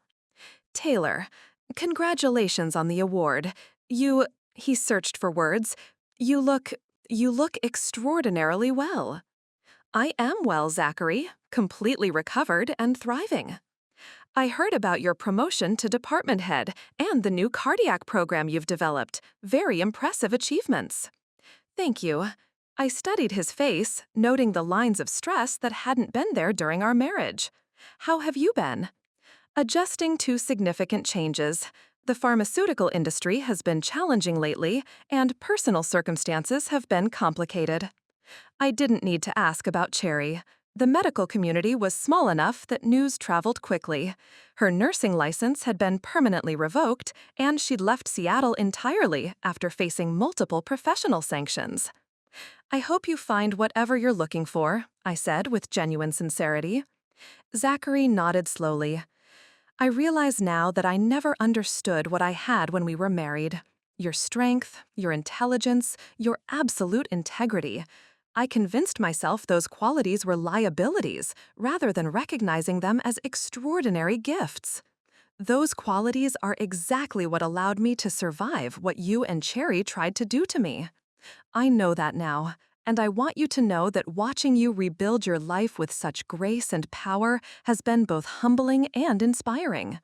"Taylor, congratulations on the award. He searched for words. You look extraordinarily well." "I am well, Zachary, completely recovered and thriving. I heard about your promotion to department head and the new cardiac program you've developed. Very impressive achievements." "Thank you." I studied his face, noting the lines of stress that hadn't been there during our marriage. "How have you been?" "Adjusting to significant changes. The pharmaceutical industry has been challenging lately, and personal circumstances have been complicated." I didn't need to ask about Cherry. The medical community was small enough that news traveled quickly. Her nursing license had been permanently revoked, and she'd left Seattle entirely after facing multiple professional sanctions. "I hope you find whatever you're looking for," I said with genuine sincerity. Zachary nodded slowly. "I realize now that I never understood what I had when we were married. Your strength, your intelligence, your absolute integrity. I convinced myself those qualities were liabilities, rather than recognizing them as extraordinary gifts. Those qualities are exactly what allowed me to survive what you and Cherry tried to do to me. I know that now, and I want you to know that watching you rebuild your life with such grace and power has been both humbling and inspiring."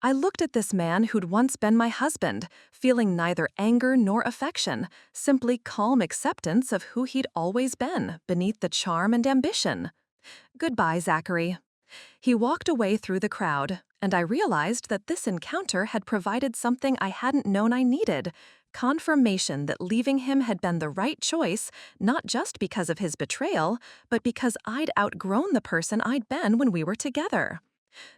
I looked at this man who'd once been my husband, feeling neither anger nor affection, simply calm acceptance of who he'd always been, beneath the charm and ambition. "Goodbye, Zachary." He walked away through the crowd, and I realized that this encounter had provided something I hadn't known I needed: confirmation that leaving him had been the right choice, not just because of his betrayal, but because I'd outgrown the person I'd been when we were together.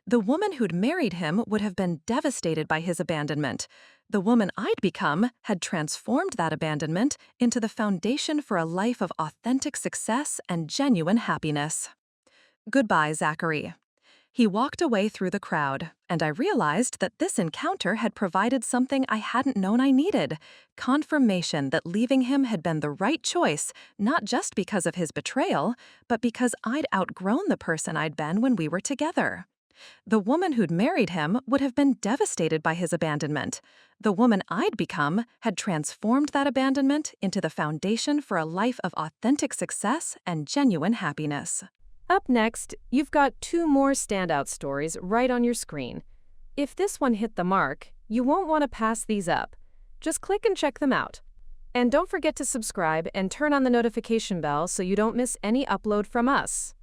The woman who'd married him would have been devastated by his abandonment. The woman I'd become had transformed that abandonment into the foundation for a life of authentic success and genuine happiness. "Goodbye, Zachary." He walked away through the crowd, and I realized that this encounter had provided something I hadn't known I needed: confirmation that leaving him had been the right choice, not just because of his betrayal, but because I'd outgrown the person I'd been when we were together. The woman who'd married him would have been devastated by his abandonment. The woman I'd become had transformed that abandonment into the foundation for a life of authentic success and genuine happiness. Up next, you've got 2 more standout stories right on your screen. If this one hit the mark, you won't want to pass these up. Just click and check them out. And don't forget to subscribe and turn on the notification bell so you don't miss any upload from us.